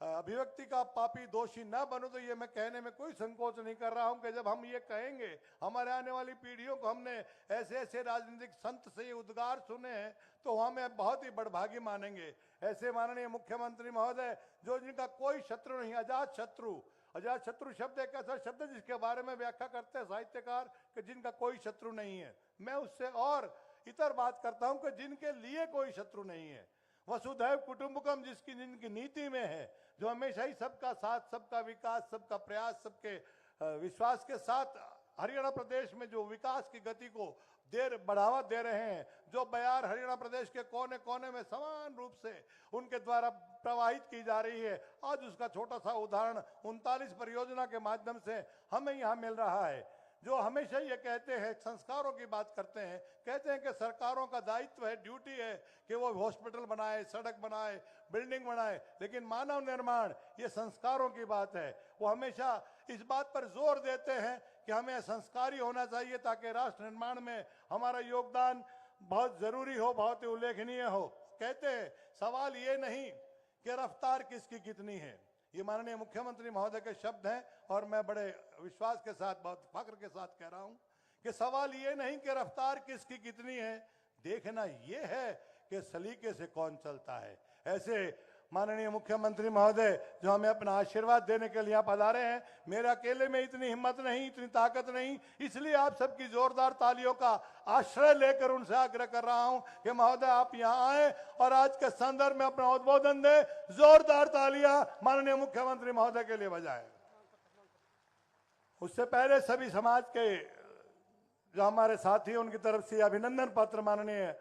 अभिव्यक्ति का पापी दोषी न बनूं तो ये मैं कहने में कोई संकोच नहीं कर रहा हूं कि जब हम ये कहेंगे, हमारे आने वाली पीढ़ियों को हमने ऐसे ऐसे राजनीतिक संत से ये उद्गार सुने हैं, तो हमें बहुत ही बड़भागी मानेंगे। ऐसे माननीय मुख्यमंत्री महोदय जो जिनका कोई शत्रु नहीं, अजात शत्रु। अजात शत्रु शब्द एक ऐसा शब्द है जिसके बारे में व्याख्या करते हैं साहित्यकार कि जिनका कोई शत्रु नहीं है। मैं उससे और इतर बात करता हूं कि जिनके लिए कोई शत्रु नहीं है। वसुधैव कुटुंबकम जिसकी जिनकी नीति में है, जो हमेशा ही सबका साथ, सबका विकास, सबका प्रयास, सबके विश्वास के साथ हरियाणा प्रदेश में जो विकास की गति को बढ़ावा दे रहे हैं, जो बयार हरियाणा प्रदेश के कोने कोने में समान रूप से उनके द्वारा प्रवाहित की जा रही है। आज उसका छोटा सा उदाहरण 39 परियोजना के माध्यम से हमें यहाँ मिल रहा है। जो हमेशा ये कहते हैं, संस्कारों की बात करते हैं, कहते हैं कि सरकारों का दायित्व है, ड्यूटी है कि वो हॉस्पिटल बनाए, सड़क बनाए, बिल्डिंग बनाए, लेकिन मानव निर्माण ये संस्कारों की बात है। वो हमेशा इस बात पर जोर देते हैं कि हमें संस्कारी होना चाहिए ताकि राष्ट्र निर्माण में हमारा योगदान बहुत जरूरी हो, बहुत ही उल्लेखनीय हो। कहते हैं सवाल ये नहीं कि रफ्तार किसकी कितनी है, ये माननीय मुख्यमंत्री महोदय के शब्द हैं और मैं बड़े विश्वास के साथ, बहुत फख्र के साथ कह रहा हूं कि सवाल ये नहीं कि रफ्तार किसकी कितनी है, देखना ये है कि सलीके से कौन चलता है। ऐसे माननीय मुख्यमंत्री महोदय जो हमें अपना आशीर्वाद देने के लिए पधारे हैं, मेरे अकेले में इतनी हिम्मत नहीं, इतनी ताकत नहीं, इसलिए आप सबकी जोरदार तालियों का आश्रय लेकर उनसे आग्रह कर रहा हूं कि महोदय आप यहां आए और आज के संदर्भ में अपना उद्बोधन दे। जोरदार तालियां माननीय मुख्यमंत्री महोदय के लिए बजाएं। उससे पहले सभी समाज के जो हमारे साथी उनकी तरफ से अभिनंदन पत्र माननीय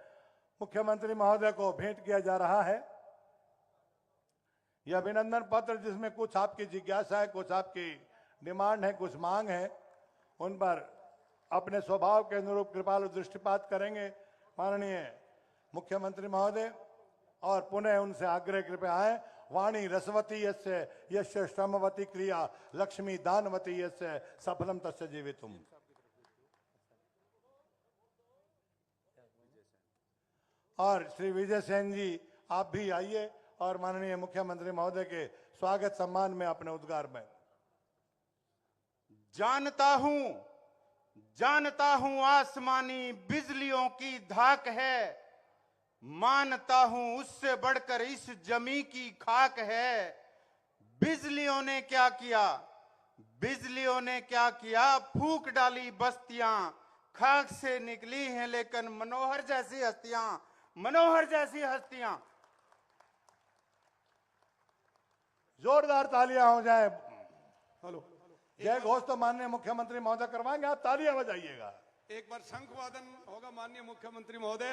मुख्यमंत्री महोदय को भेंट किया जा रहा है। यह अभिनंदन पत्र जिसमें कुछ आपकी जिज्ञासा है, कुछ आपकी डिमांड है, कुछ मांग है, उन पर अपने स्वभाव के अनुरूप कृपालु दृष्टिपात करेंगे माननीय मुख्यमंत्री महोदय। और पुनः उनसे आग्रह कृपया आए, वाणी रसवती यस्य यस्य श्रमवती क्रिया लक्ष्मी दानवती यस्य सफलम तस्य जीवितुम। और श्री विजय सेन जी आप भी आइए और माननीय मुख्यमंत्री महोदय के स्वागत सम्मान में अपने उद्गार में। जानता हूं आसमानी बिजलियों की धाक है, मानता हूं उससे बढ़कर इस जमी की खाक है। बिजलियों ने क्या किया, बिजलियों ने क्या किया, फूंक डाली बस्तियां, खाक से निकली हैं लेकिन मनोहर जैसी हस्तियां, मनोहर जैसी हस्तियां। जोरदार तालियां हो जाए। हेलो, जय घोष तो माननीय मुख्यमंत्री महोदय करवाएंगे, आप तालियां बजाइएगा। एक बार शंख वादन होगा। माननीय मुख्यमंत्री महोदय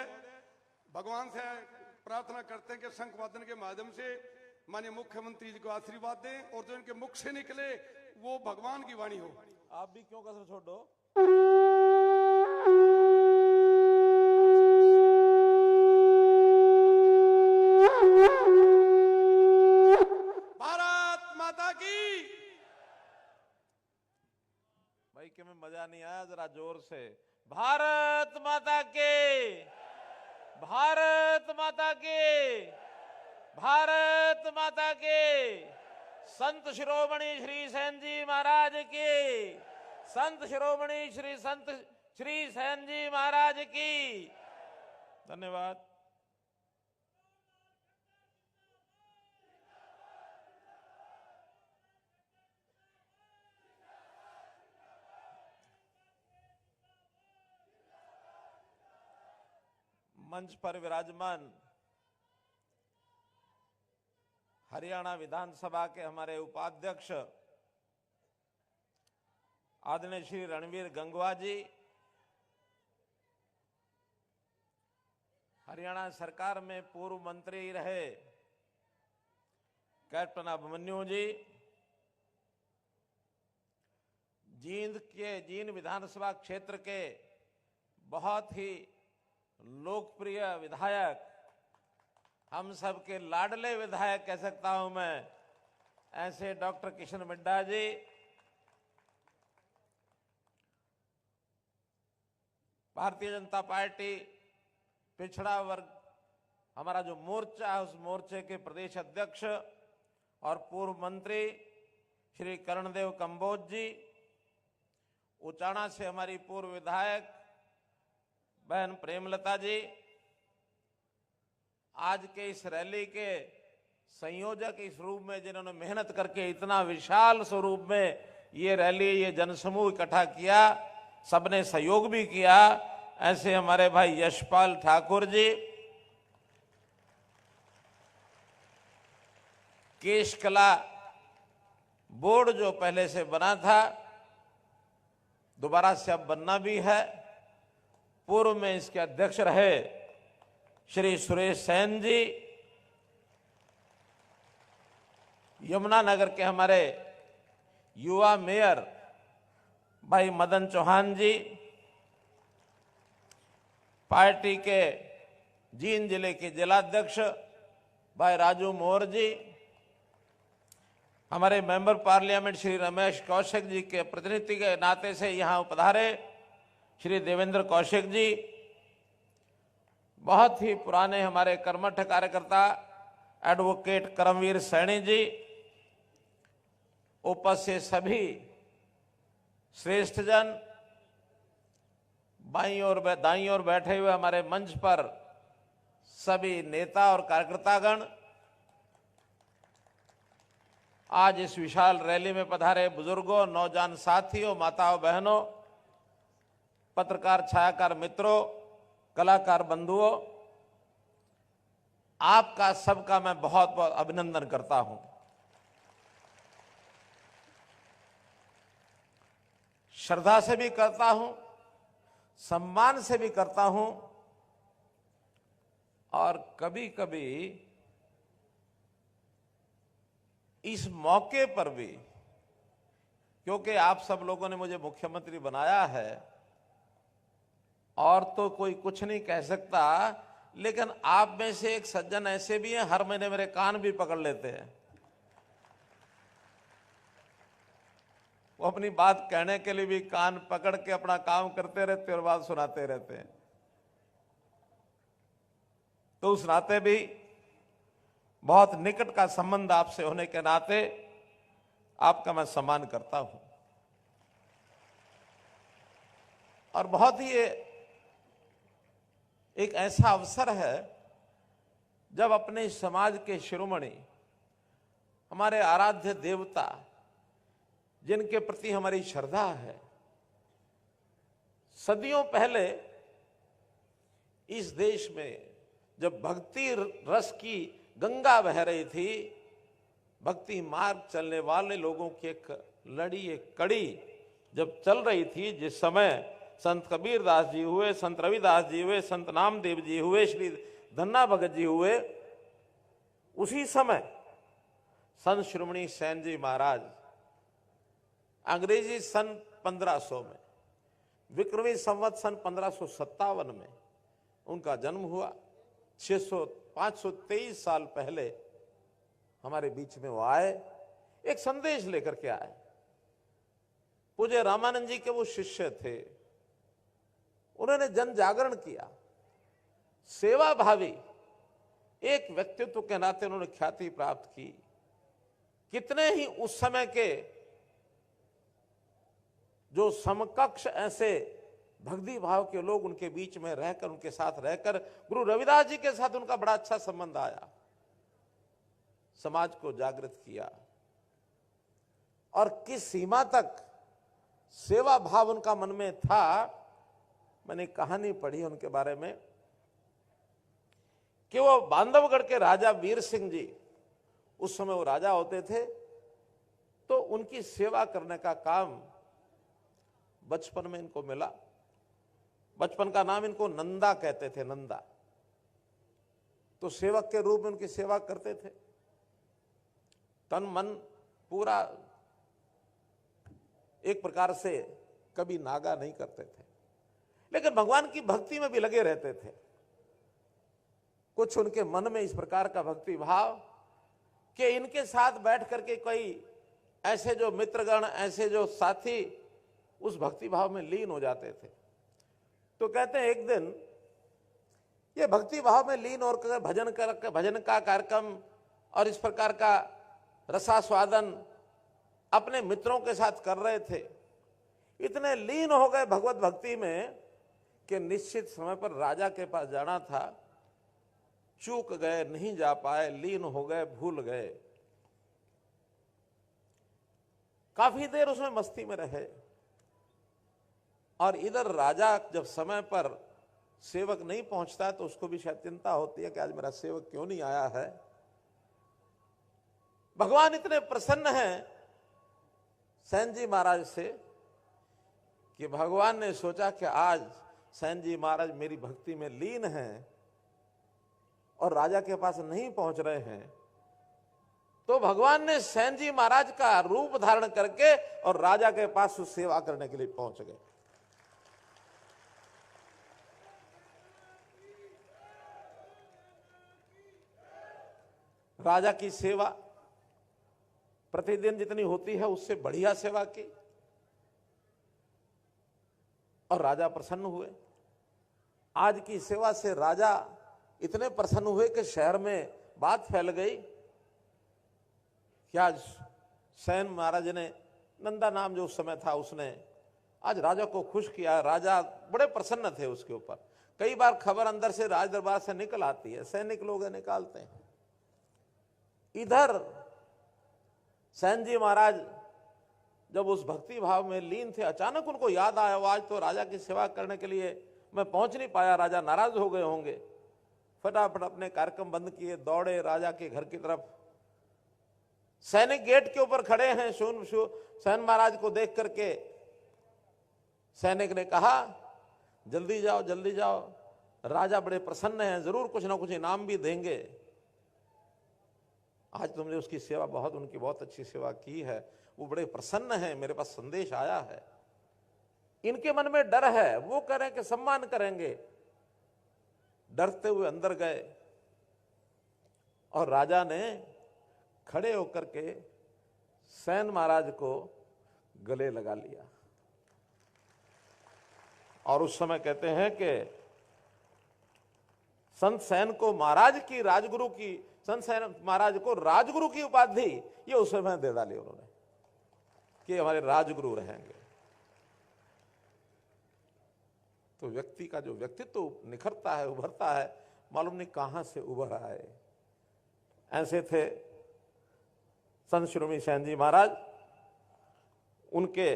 भगवान से प्रार्थना करते हैं कि शंख वादन के माध्यम से माननीय मुख्यमंत्री जी को आशीर्वाद दें और जो इनके मुख से निकले वो भगवान की वाणी हो। आप भी क्यों कसर छोड़ दो। भारत माता की। भाई कि में मजा नहीं आया, जरा जोर से भारत माता के, भारत माता के, भारत माता के। संत शिरोमणि श्री सेन जी महाराज की, संत शिरोमणि श्री सेन जी महाराज की। धन्यवाद। मंच पर विराजमान हरियाणा विधानसभा के हमारे उपाध्यक्ष आदरणीय श्री रणवीर गंगवा जी, हरियाणा सरकार में पूर्व मंत्री रहे कैप्टन अभिमन्यु जी, जींद विधानसभा क्षेत्र के बहुत ही लोकप्रिय विधायक, हम सबके लाडले विधायक कह सकता हूं मैं, ऐसे डॉक्टर किशन मिड्डा जी, भारतीय जनता पार्टी पिछड़ा वर्ग हमारा जो मोर्चा है उस मोर्चे के प्रदेश अध्यक्ष और पूर्व मंत्री श्री कर्णदेव कंबोज जी, उचाना से हमारी पूर्व विधायक बहन प्रेमलता जी, आज के इस रैली के संयोजक इस रूप में जिन्होंने मेहनत करके इतना विशाल स्वरूप में ये रैली, ये जनसमूह इकट्ठा किया, सबने सहयोग भी किया, ऐसे हमारे भाई यशपाल ठाकुर जी, केश कला बोर्ड जो पहले से बना था दोबारा से अब बनना भी है, पूर्व में इसके अध्यक्ष रहे श्री सुरेश सेन जी, यमुनानगर के हमारे युवा मेयर भाई मदन चौहान जी, पार्टी के जींद जिले के जिलाध्यक्ष भाई राजू मोर जी, हमारे मेंबर पार्लियामेंट श्री रमेश कौशिक जी के प्रतिनिधि के नाते से यहाँ पधारे श्री देवेंद्र कौशिक जी, बहुत ही पुराने हमारे कर्मठ कार्यकर्ता एडवोकेट करमवीर सैनी जी, उपस्थित सभी श्रेष्ठ जन, बाईं और दाईं ओर बैठे हुए हमारे मंच पर सभी नेता और कार्यकर्तागण, आज इस विशाल रैली में पधारे बुजुर्गों, नौजवान साथियों, माताओं बहनों, पत्रकार छायाकार मित्रों, कलाकार बंधुओं, आपका सबका मैं बहुत बहुत अभिनंदन करता हूं। श्रद्धा से भी करता हूं, सम्मान से भी करता हूं, और कभी कभी इस मौके पर भी, क्योंकि आप सब लोगों ने मुझे मुख्यमंत्री बनाया है और तो कोई कुछ नहीं कह सकता, लेकिन आप में से एक सज्जन ऐसे भी हैं हर महीने मेरे कान भी पकड़ लेते हैं, वो अपनी बात कहने के लिए भी कान पकड़ के अपना काम करते रहते और बात सुनाते रहते हैं। तो उस नाते भी बहुत निकट का संबंध आपसे होने के नाते आपका मैं सम्मान करता हूं, और बहुत ही एक ऐसा अवसर है जब अपने समाज के शिरोमणि, हमारे आराध्य देवता, जिनके प्रति हमारी श्रद्धा है, सदियों पहले इस देश में जब भक्ति रस की गंगा बह रही थी, भक्ति मार्ग चलने वाले लोगों की एक लड़ी, एक कड़ी जब चल रही थी, जिस समय संत कबीरदास जी हुए, संत रविदास जी हुए, संत नामदेव जी हुए, श्री धन्ना भगत जी हुए, उसी समय संत शिरोमणि सेन जी महाराज अंग्रेजी सन 1500 में, विक्रमी संवत सन 1557 में उनका जन्म हुआ। 523 साल पहले हमारे बीच में वो आए, एक संदेश लेकर के आए। पूज्य रामानंद जी के वो शिष्य थे, उन्होंने जन जागरण किया, सेवा भावी एक व्यक्तित्व के नाते उन्होंने ख्याति प्राप्त की। कितने ही उस समय के जो समकक्ष ऐसे भक्ति भाव के लोग उनके बीच में रहकर, उनके साथ रहकर, गुरु रविदास जी के साथ उनका बड़ा अच्छा संबंध आया, समाज को जागृत किया। और किस सीमा तक सेवा भाव उनका मन में था, मैंने कहानी पढ़ी उनके बारे में कि वो बांधवगढ़ के राजा वीर सिंह जी, उस समय वो राजा होते थे, तो उनकी सेवा करने का काम बचपन में इनको मिला। बचपन का नाम इनको नंदा कहते थे, नंदा। तो सेवक के रूप में उनकी सेवा करते थे, तन मन पूरा एक प्रकार से कभी नागा नहीं करते थे, लेकिन भगवान की भक्ति में भी लगे रहते थे। कुछ उनके मन में इस प्रकार का भक्ति भाव कि इनके साथ बैठ करके कोई ऐसे जो मित्रगण, ऐसे जो साथी उस भक्ति भाव में लीन हो जाते थे। तो कहते हैं एक दिन ये भक्ति भाव में लीन और भजन का कार्यक्रम और इस प्रकार का रसास्वादन अपने मित्रों के साथ कर रहे थे। इतने लीन हो गए भगवत भक्ति में कि निश्चित समय पर राजा के पास जाना था, चूक गए, नहीं जा पाए, लीन हो गए, भूल गए। काफी देर उसमें मस्ती में रहे और इधर राजा जब समय पर सेवक नहीं पहुंचता तो उसको भी शायद चिंता होती है कि आज मेरा सेवक क्यों नहीं आया है। भगवान इतने प्रसन्न हैं सेन जी महाराज से कि भगवान ने सोचा कि आज सेन जी महाराज मेरी भक्ति में लीन हैं और राजा के पास नहीं पहुंच रहे हैं, तो भगवान ने सेन जी महाराज का रूप धारण करके और राजा के पास उस सेवा करने के लिए पहुंच गए। राजा की सेवा प्रतिदिन जितनी होती है उससे बढ़िया सेवा की और राजा प्रसन्न हुए। आज की सेवा से राजा इतने प्रसन्न हुए कि शहर में बात फैल गई कि आज सेन महाराज ने, नंदा नाम जो उस समय था, उसने आज राजा को खुश किया। राजा बड़े प्रसन्न थे उसके ऊपर। कई बार खबर अंदर से राज दरबार से निकल आती है, सैनिक लोग निकालते हैं। इधर सेन जी महाराज जब उस भक्ति भाव में लीन थे, अचानक उनको याद आया आज तो राजा की सेवा करने के लिए मैं पहुंच नहीं पाया, राजा नाराज हो गए होंगे। फटाफट अपने कार्यक्रम बंद किए, दौड़े राजा के घर की तरफ। सैनिक गेट के ऊपर खड़े हैं, सेन महाराज को देख करके सैनिक ने कहा जल्दी जाओ, जल्दी जाओ, राजा बड़े प्रसन्न हैं, जरूर कुछ ना कुछ इनाम भी देंगे। आज तुमने उसकी सेवा उनकी बहुत अच्छी सेवा की है, वो बड़े प्रसन्न हैं, मेरे पास संदेश आया है। इनके मन में डर है, वो कह रहे हैं कि सम्मान करेंगे। डरते हुए अंदर गए और राजा ने खड़े होकर के सेन महाराज को गले लगा लिया। और उस समय कहते हैं कि संत सेन को महाराज की, राजगुरु की, संत सेन महाराज को राजगुरु की उपाधि ये उस समय दे डाली उन्होंने कि हमारे राजगुरु रहेंगे। तो व्यक्ति का जो व्यक्तित्व निखरता है, उभरता है, मालूम नहीं कहां से उभर आए। ऐसे थे संत शिरोमणि सेन जी महाराज। उनके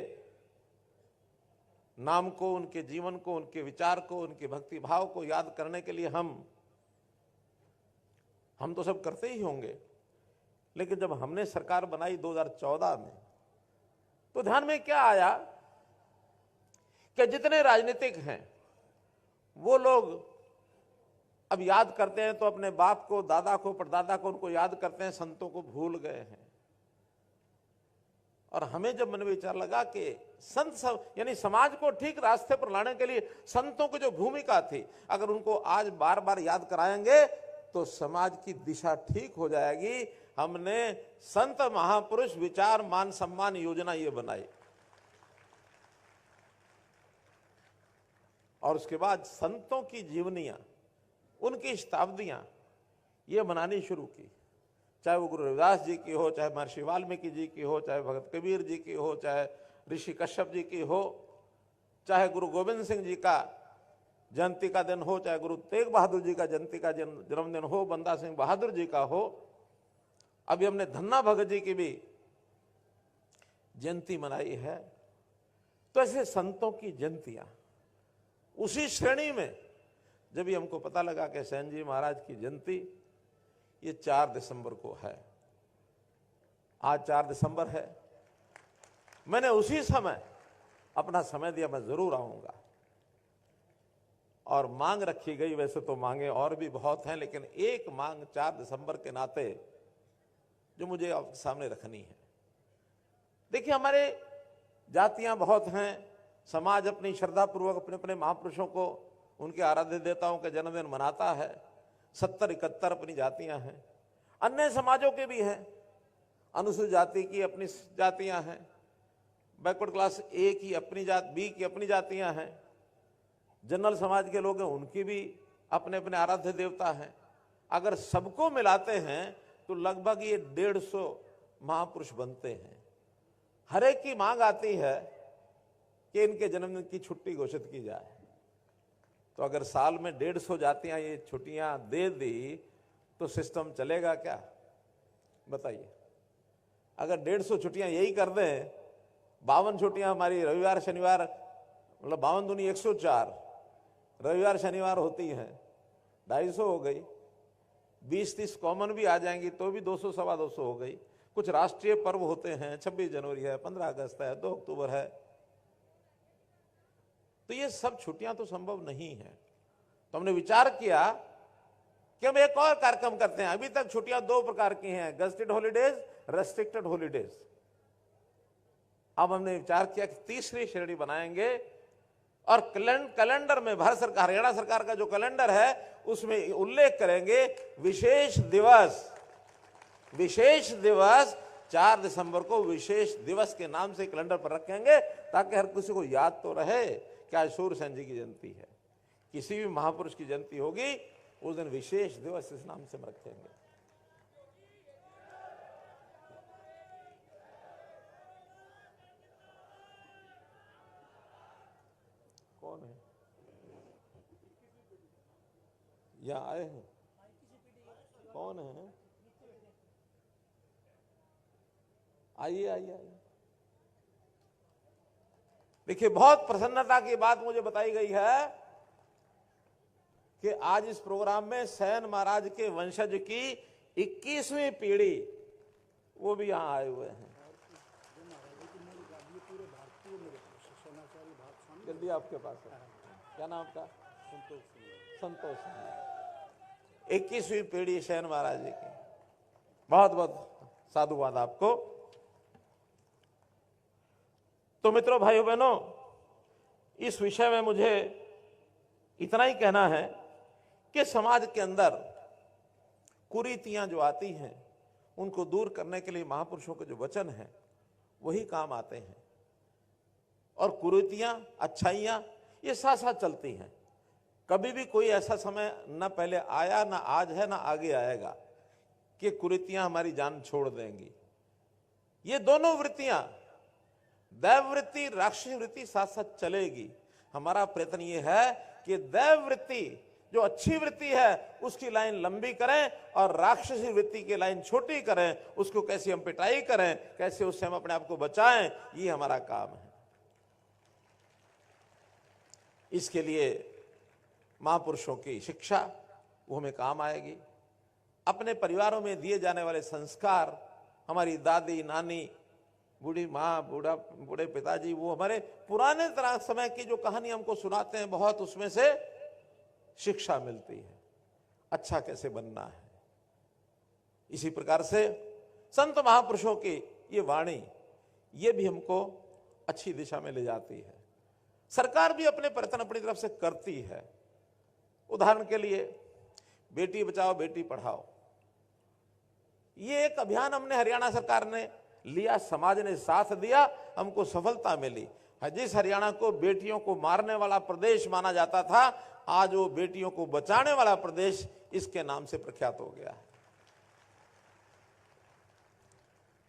नाम को, उनके जीवन को, उनके विचार को, उनके भक्ति भाव को याद करने के लिए हम तो सब करते ही होंगे, लेकिन जब हमने सरकार बनाई 2014 में, तो ध्यान में क्या आया कि जितने राजनीतिक हैं वो लोग अब याद करते हैं तो अपने बाप को, दादा को, परदादा को उनको याद करते हैं, संतों को भूल गए हैं। और हमें जब मन में विचार लगा कि संत सब यानी समाज को ठीक रास्ते पर लाने के लिए संतों की जो भूमिका थी, अगर उनको आज बार बार याद कराएंगे तो समाज की दिशा ठीक हो जाएगी। हमने संत महापुरुष विचार मान सम्मान योजना ये बनाई, और उसके बाद संतों की जीवनियां, उनकी शताब्दियां ये बनानी शुरू की। चाहे वो गुरु रविदास जी की हो, चाहे महर्षि वाल्मीकि जी की हो, चाहे भगत कबीर जी की हो, चाहे ऋषि कश्यप जी की हो, चाहे गुरु गोविंद सिंह जी का जयंती का दिन हो, चाहे गुरु तेग बहादुर जी का जयंती का जन्मदिन हो, बंदा सिंह बहादुर जी का हो, अभी हमने धन्ना भगत जी की भी जयंती मनाई है। तो ऐसे संतों की जयंतियां, उसी श्रेणी में जब भी हमको पता लगा कि सेन जी महाराज की जयंती ये 4 दिसंबर को है, आज 4 दिसंबर है, मैंने उसी समय अपना समय दिया, मैं जरूर आऊंगा। और मांग रखी गई, वैसे तो मांगे और भी बहुत हैं, लेकिन एक मांग 4 दिसंबर के नाते जो मुझे आपके सामने रखनी है। देखिए, हमारे जातियां बहुत हैं, समाज अपनी श्रद्धा पूर्वक अपने अपने महापुरुषों को, उनके आराध्य देवताओं के जन्मदिन मनाता है। 70-71 अपनी जातियां हैं, अन्य समाजों के भी हैं, अनुसूचित जाति की अपनी जातियां हैं, बैकवर्ड क्लास ए की अपनी जात, बी की अपनी जातियां हैं, जनरल समाज के लोग हैं, उनकी भी अपने अपने आराध्य देवता हैं। अगर सबको मिलाते हैं तो लगभग ये 150 महापुरुष बनते हैं। हर एक की मांग आती है कि इनके जन्मदिन की छुट्टी घोषित की जाए। तो अगर साल में 150 जातियां ये छुट्टियां दे दी तो सिस्टम चलेगा क्या, बताइए। अगर 150 छुट्टियां यही कर दें, 52 छुट्टियां हमारी रविवार शनिवार, मतलब 52 दूनी 104 रविवार शनिवार होती हैं, 250 हो गई। 20-30 कॉमन भी आ जाएंगी तो भी 200 सवा 200 हो गई। कुछ राष्ट्रीय पर्व होते हैं, 26 जनवरी है, 15 अगस्त है, 2 अक्टूबर है, तो ये सब छुट्टियां तो संभव नहीं है। तो हमने विचार किया कि हम एक और कार्यक्रम करते हैं। अभी तक छुट्टियां 2 प्रकार की हैं, गजेटेड हॉलीडेज, रेस्ट्रिक्टेड हॉलीडेज। अब हमने विचार किया कि तीसरी श्रेणी बनाएंगे और कैलेंडर में भारत सरकार, हरियाणा सरकार का जो कैलेंडर है उसमें उल्लेख करेंगे विशेष दिवस 4 दिसंबर को विशेष दिवस के नाम से कैलेंडर पर रखेंगे, ताकि हर किसी को याद तो रहे कि आज सूर्य सेन जी की जयंती है। किसी भी महापुरुष की जयंती होगी उस दिन विशेष दिवस इस नाम से हम रखेंगे। कौन है यहाँ आए हैं, कौन है? आइए आइए आइए। देखिए, बहुत प्रसन्नता की बात मुझे बताई गई है कि आज इस प्रोग्राम में सेन महाराज के वंशज की 21वीं पीढ़ी वो भी यहां आए हुए हैं। जल्दी आपके पास है, क्या नाम आपका? संतोष सिंह। 21वीं पीढ़ी सेन महाराज जी की, बहुत बहुत साधुवाद आपको। तो मित्रों, भाइयों बहनों, इस विषय में मुझे इतना ही कहना है कि समाज के अंदर कुरीतियां जो आती हैं उनको दूर करने के लिए महापुरुषों के जो वचन हैं वही काम आते हैं। और कुरीतियां, अच्छाइयां ये साथ साथ चलती हैं। कभी भी कोई ऐसा समय न पहले आया, न आज है, न आगे आएगा कि कुरीतियां हमारी जान छोड़ देंगी। ये दोनों वृत्तियां, दैव वृत्ति, राक्षसी वृत्ति साथ साथ चलेगी। हमारा प्रयत्न ये है कि दैव वृत्ति जो अच्छी वृत्ति है उसकी लाइन लंबी करें और राक्षसी वृत्ति की लाइन छोटी करें, उसको कैसे हम पिटाई करें, कैसे उससे हम अपने आप को बचाएं, ये हमारा काम है। इसके लिए महापुरुषों की शिक्षा वो हमें काम आएगी। अपने परिवारों में दिए जाने वाले संस्कार, हमारी दादी नानी, बूढ़ी माँ, बूढ़े पिताजी, वो हमारे पुराने तरह समय की जो कहानी हमको सुनाते हैं, बहुत उसमें से शिक्षा मिलती है, अच्छा कैसे बनना है। इसी प्रकार से संत महापुरुषों की ये वाणी, ये भी हमको अच्छी दिशा में ले जाती है। सरकार भी अपने प्रयत्न अपनी तरफ से करती है। उदाहरण के लिए बेटी बचाओ बेटी पढ़ाओ, ये एक अभियान हमने हरियाणा सरकार ने लिया, समाज ने साथ दिया, हमको सफलता मिली। जिस हरियाणा को बेटियों को मारने वाला प्रदेश माना जाता था, आज वो बेटियों को बचाने वाला प्रदेश इसके नाम से प्रख्यात हो गया है।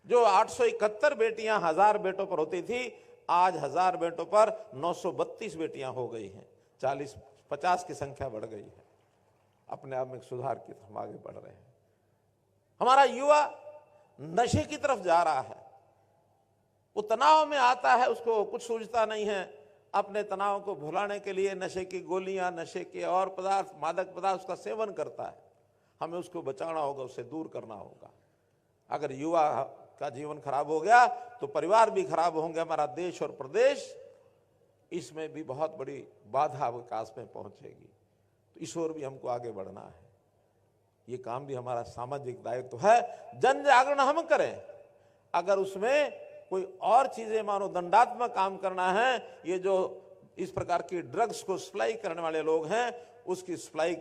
जो 871 बेटियां 1000 बेटों पर होती थी, आज 1000 बेटों पर 932 बेटियां हो गई हैं। 40-50 की संख्या बढ़ गई है। अपने आप में सुधार की तरफ आगे बढ़ रहे हैं। हमारा युवा नशे की तरफ जा रहा है, वो तनाव में आता है, उसको कुछ सूझता नहीं है, अपने तनाव को भुलाने के लिए नशे की गोलियां, नशे के और पदार्थ, मादक पदार्थ उसका सेवन करता है। हमें उसको बचाना होगा, उससे दूर करना होगा। अगर युवा का जीवन खराब हो गया तो परिवार भी खराब होंगे, हमारा देश और प्रदेश, इसमें भी बहुत बड़ी बाधा विकास में पहुंचेगी। तो इस ओर भी हमको आगे बढ़ना है। ये काम भी हमारा सामाजिक दायित्व है। जन जागरण हम करें, अगर उसमें कोई और चीजें मानो दंडात्मक काम करना है, ये जो इस प्रकार की ड्रग्स को सप्लाई करने वाले लोग हैं, उसकी सप्लाई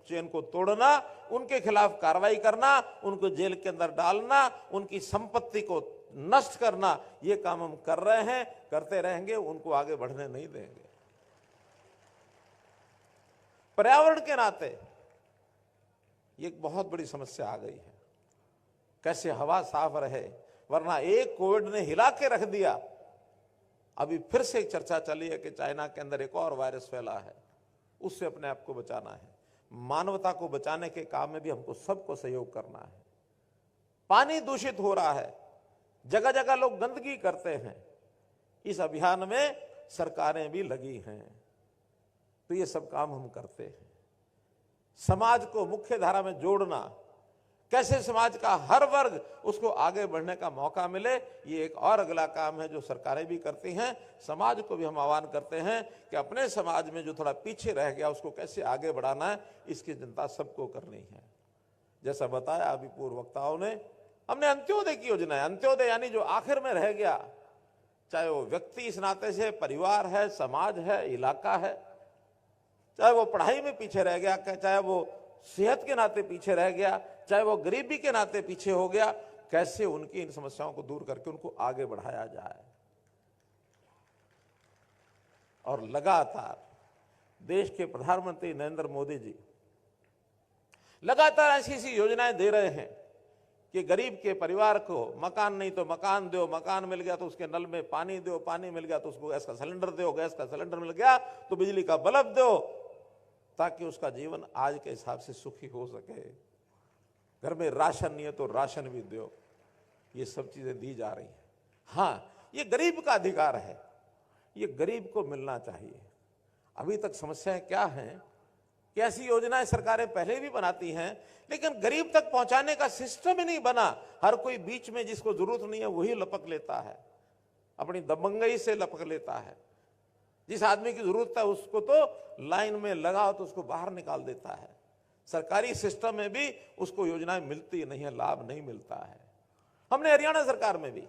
चेन को तोड़ना, उनके खिलाफ कार्रवाई करना, उनको जेल के अंदर डालना, उनकी संपत्ति को नष्ट करना, ये काम हम कर रहे हैं, करते रहेंगे, उनको आगे बढ़ने नहीं देंगे। पर्यावरण के नाते ये एक बहुत बड़ी समस्या आ गई है, कैसे हवा साफ रहे, वरना एक कोविड ने हिला के रख दिया। अभी फिर से एक चर्चा चली है कि चाइना के अंदर एक और वायरस फैला है, उससे अपने आप को बचाना है। मानवता को बचाने के काम में भी हमको सबको सहयोग करना है। पानी दूषित हो रहा है, जगह जगह लोग गंदगी करते हैं, इस अभियान में सरकारें भी लगी हैं। तो ये सब काम हम करते हैं। समाज को मुख्य धारा में जोड़ना, कैसे समाज का हर वर्ग उसको आगे बढ़ने का मौका मिले, ये एक और अगला काम है जो सरकारें भी करती हैं। समाज को भी हम आह्वान करते हैं कि अपने समाज में जो थोड़ा पीछे रह गया उसको कैसे आगे बढ़ाना है, इसकी चिंता सबको करनी है। जैसा बताया अभी पूर्व वक्ताओं ने, हमने अंत्योदय की योजना है। अंत्योदय यानी जो आखिर में रह गया, चाहे वो व्यक्ति इस नाते से, परिवार है, समाज है, इलाका है, चाहे वो पढ़ाई में पीछे रह गया, चाहे वो सेहत के नाते पीछे रह गया, चाहे वो गरीबी के नाते पीछे हो गया, कैसे उनकी इन समस्याओं को दूर करके उनको आगे बढ़ाया जाए। और लगातार देश के प्रधानमंत्री नरेंद्र मोदी जी लगातार ऐसी ऐसी योजनाएं दे रहे हैं कि गरीब के परिवार को मकान नहीं तो मकान दो, मकान मिल गया तो उसके नल में पानी दो, पानी मिल गया तो उसको गैस का सिलेंडर दो, गैस का सिलेंडर मिल गया तो बिजली का बल्ब दो, ताकि उसका जीवन आज के हिसाब से सुखी हो सके। घर में राशन नहीं है तो राशन भी दो। ये सब चीजें दी जा रही हैं। हाँ, ये गरीब का अधिकार है, ये गरीब को मिलना चाहिए। अभी तक समस्याएं क्या हैं कि ऐसी योजनाएं सरकारें पहले भी बनाती हैं, लेकिन गरीब तक पहुंचाने का सिस्टम ही नहीं बना। हर कोई बीच में जिसको जरूरत नहीं है वही लपक लेता है, अपनी दबंगई से लपक लेता है। जिस आदमी की जरूरत है उसको तो लाइन में लगाओ तो उसको बाहर निकाल देता है। सरकारी सिस्टम में भी उसको योजनाएं मिलती नहीं है, लाभ नहीं मिलता है। हमने हरियाणा सरकार में भी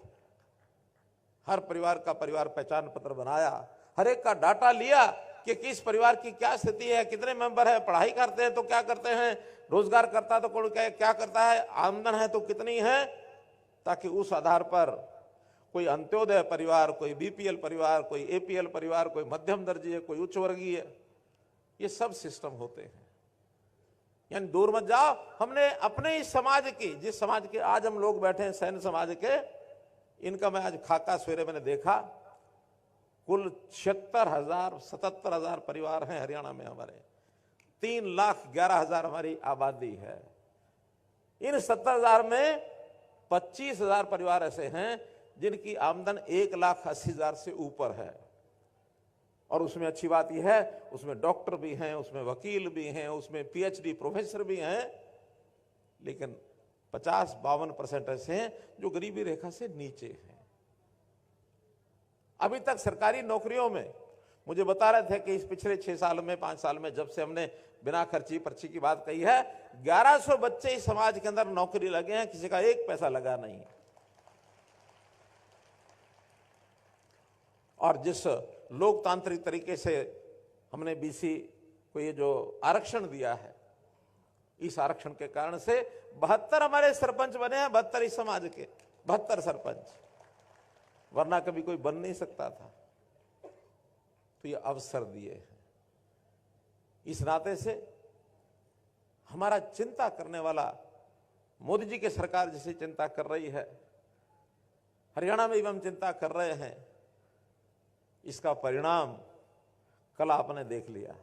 हर परिवार का परिवार पहचान पत्र बनाया, हर एक का डाटा लिया कि किस परिवार की क्या स्थिति है, कितने मेंबर है, पढ़ाई करते हैं तो क्या करते हैं, रोजगार करता है तो कौन क्या करता है, आमदन है तो कितनी है, ताकि उस आधार पर कोई अंत्योदय परिवार, कोई बीपीएल परिवार, कोई एपीएल परिवार, कोई मध्यम दर्जीय, कोई उच्च वर्गीय, ये सब सिस्टम होते हैं। यानी दूर मत जाओ। हमने अपने इस समाज की, जिस समाज के आज हम लोग बैठे हैं, सैन्य समाज के, इनका मैं आज खाका सवेरे मैंने देखा, कुल 76,000 77,000 परिवार हैं हरियाणा में हमारे। 3,11,000 हमारी आबादी है। इन 70,000 में 25,000 परिवार ऐसे हैं जिनकी आमदन 1,80,000 से ऊपर है। और उसमें अच्छी बात यह है, उसमें डॉक्टर भी हैं, उसमें वकील भी हैं, उसमें पीएचडी प्रोफेसर भी हैं, लेकिन 50-52% ऐसे हैं जो गरीबी रेखा से नीचे हैं। अभी तक सरकारी नौकरियों में मुझे बता रहे थे कि इस पिछले 6 साल में 5 साल में जब से हमने बिना खर्ची पर्ची की बात कही है, 1100 बच्चे इस समाज के अंदर नौकरी लगे हैं, किसी का 1 पैसा लगा नहीं। और जिस लोकतांत्रिक तरीके से हमने बीसी को ये जो आरक्षण दिया है, इस आरक्षण के कारण से 72 हमारे सरपंच बने हैं, 72 इस समाज के 72 सरपंच, वरना कभी कोई बन नहीं सकता था। तो ये अवसर दिए हैं। इस नाते से हमारा चिंता करने वाला मोदी जी की सरकार जिसे चिंता कर रही है, हरियाणा में भी हम चिंता कर रहे हैं, इसका परिणाम कल आपने देख लिया।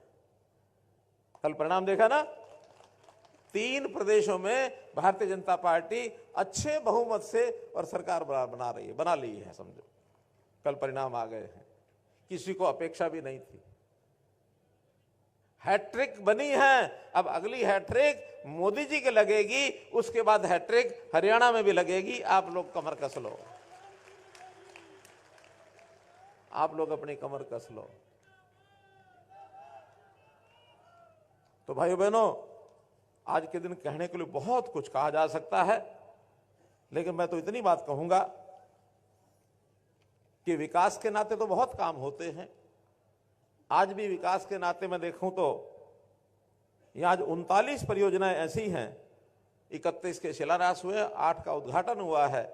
कल परिणाम देखा ना, 3 प्रदेशों में भारतीय जनता पार्टी अच्छे बहुमत से और सरकार बना ली है। समझो कल परिणाम आ गए हैं, किसी को अपेक्षा भी नहीं थी। हैट्रिक बनी है, अब अगली हैट्रिक मोदी जी के लगेगी, उसके बाद हैट्रिक हरियाणा में भी लगेगी। आप लोग कमर कस लो, आप लोग अपनी कमर कस लो। तो भाइयों बहनों, आज के दिन कहने के लिए बहुत कुछ कहा जा सकता है, लेकिन मैं तो इतनी बात कहूंगा कि विकास के नाते तो बहुत काम होते हैं। आज भी विकास के नाते मैं देखूं तो यहां आज 39 परियोजनाएं ऐसी हैं, 31 के शिलान्यास हुए, 8 का उद्घाटन हुआ है।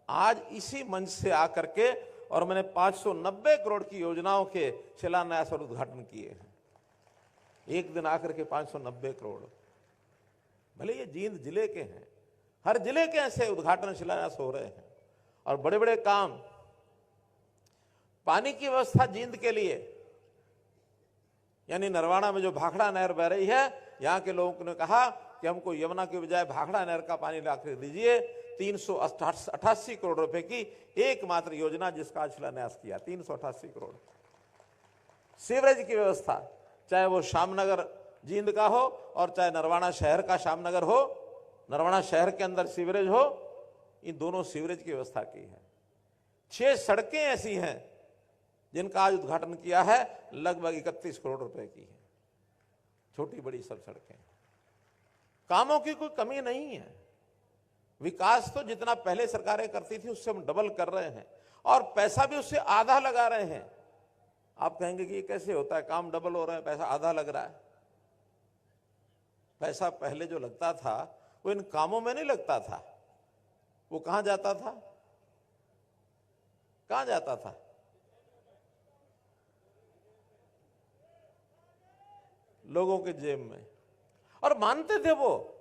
आज इसी मंच से आकर के और मैंने 590 करोड़ की योजनाओं के शिलान्यास और उद्घाटन किए हैं। एक दिन आकर के 590 करोड़, भले ये जींद जिले के हैं, हर जिले के ऐसे उद्घाटन शिलान्यास हो रहे हैं और बड़े बड़े काम। पानी की व्यवस्था जींद के लिए, यानी नरवाना में जो भाखड़ा नहर बह रही है, यहां के लोगों ने कहा कि हमको यमुना के बजाय भाखड़ा नहर का पानी लाकर दीजिए। 388 करोड़ रुपए की एकमात्र योजना जिसका आज शिलान्यास किया, 388 करोड़। सीवरेज की व्यवस्था, चाहे वो श्यामनगर जींद का हो और चाहे नरवाना शहर का श्यामनगर हो, नरवाना शहर के अंदर सीवरेज हो, इन दोनों सीवरेज की व्यवस्था की है। 6 सड़कें ऐसी हैं जिनका आज उद्घाटन किया है, लगभग 31 करोड़ रुपए की है, छोटी बड़ी सब सड़कें। कामों की कोई कमी नहीं है। विकास तो जितना पहले सरकारें करती थी उससे हम डबल कर रहे हैं और पैसा भी उससे आधा लगा रहे हैं। आप कहेंगे कि ये कैसे होता है, काम डबल हो रहा है, पैसा आधा लग रहा है। पैसा पहले जो लगता था वो इन कामों में नहीं लगता था, वो कहां जाता था? कहां जाता था? लोगों के जेब में। और मानते थे वो,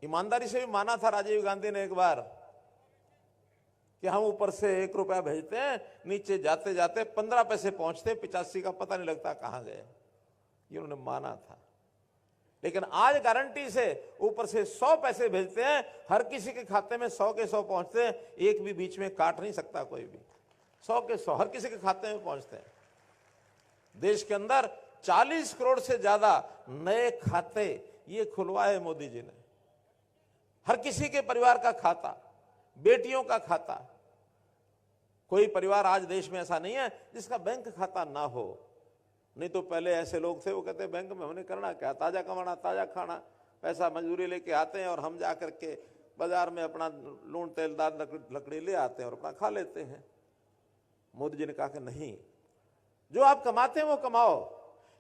ईमानदारी से भी माना था राजीव गांधी ने एक बार कि हम ऊपर से 1 रुपया भेजते हैं, नीचे जाते जाते 15 पैसे पहुंचते, 85 का पता नहीं लगता कहां गए। ये उन्होंने माना था। लेकिन आज गारंटी से ऊपर से 100 पैसे भेजते हैं, हर किसी के खाते में 100 के 100 पहुंचते हैं, एक भी बीच में काट नहीं सकता कोई भी। 100 के 100 हर किसी के खाते में पहुंचते हैं। देश के अंदर 40 करोड़ से ज्यादा नए खाते ये खुलवाए मोदी जी ने। हर किसी के परिवार का खाता, बेटियों का खाता। कोई परिवार आज देश में ऐसा नहीं है जिसका बैंक खाता ना हो। नहीं तो पहले ऐसे लोग थे, वो कहते बैंक में हमने करना क्या, ताजा कमाना, ताजा खाना, पैसा मजदूरी लेके आते हैं और हम जाकर के बाजार में अपना लून तेल दाल लकड़ी ले आते हैं और अपना खा लेते हैं। मोदी जी ने कहा कि नहीं, जो आप कमाते हैं वो कमाओ,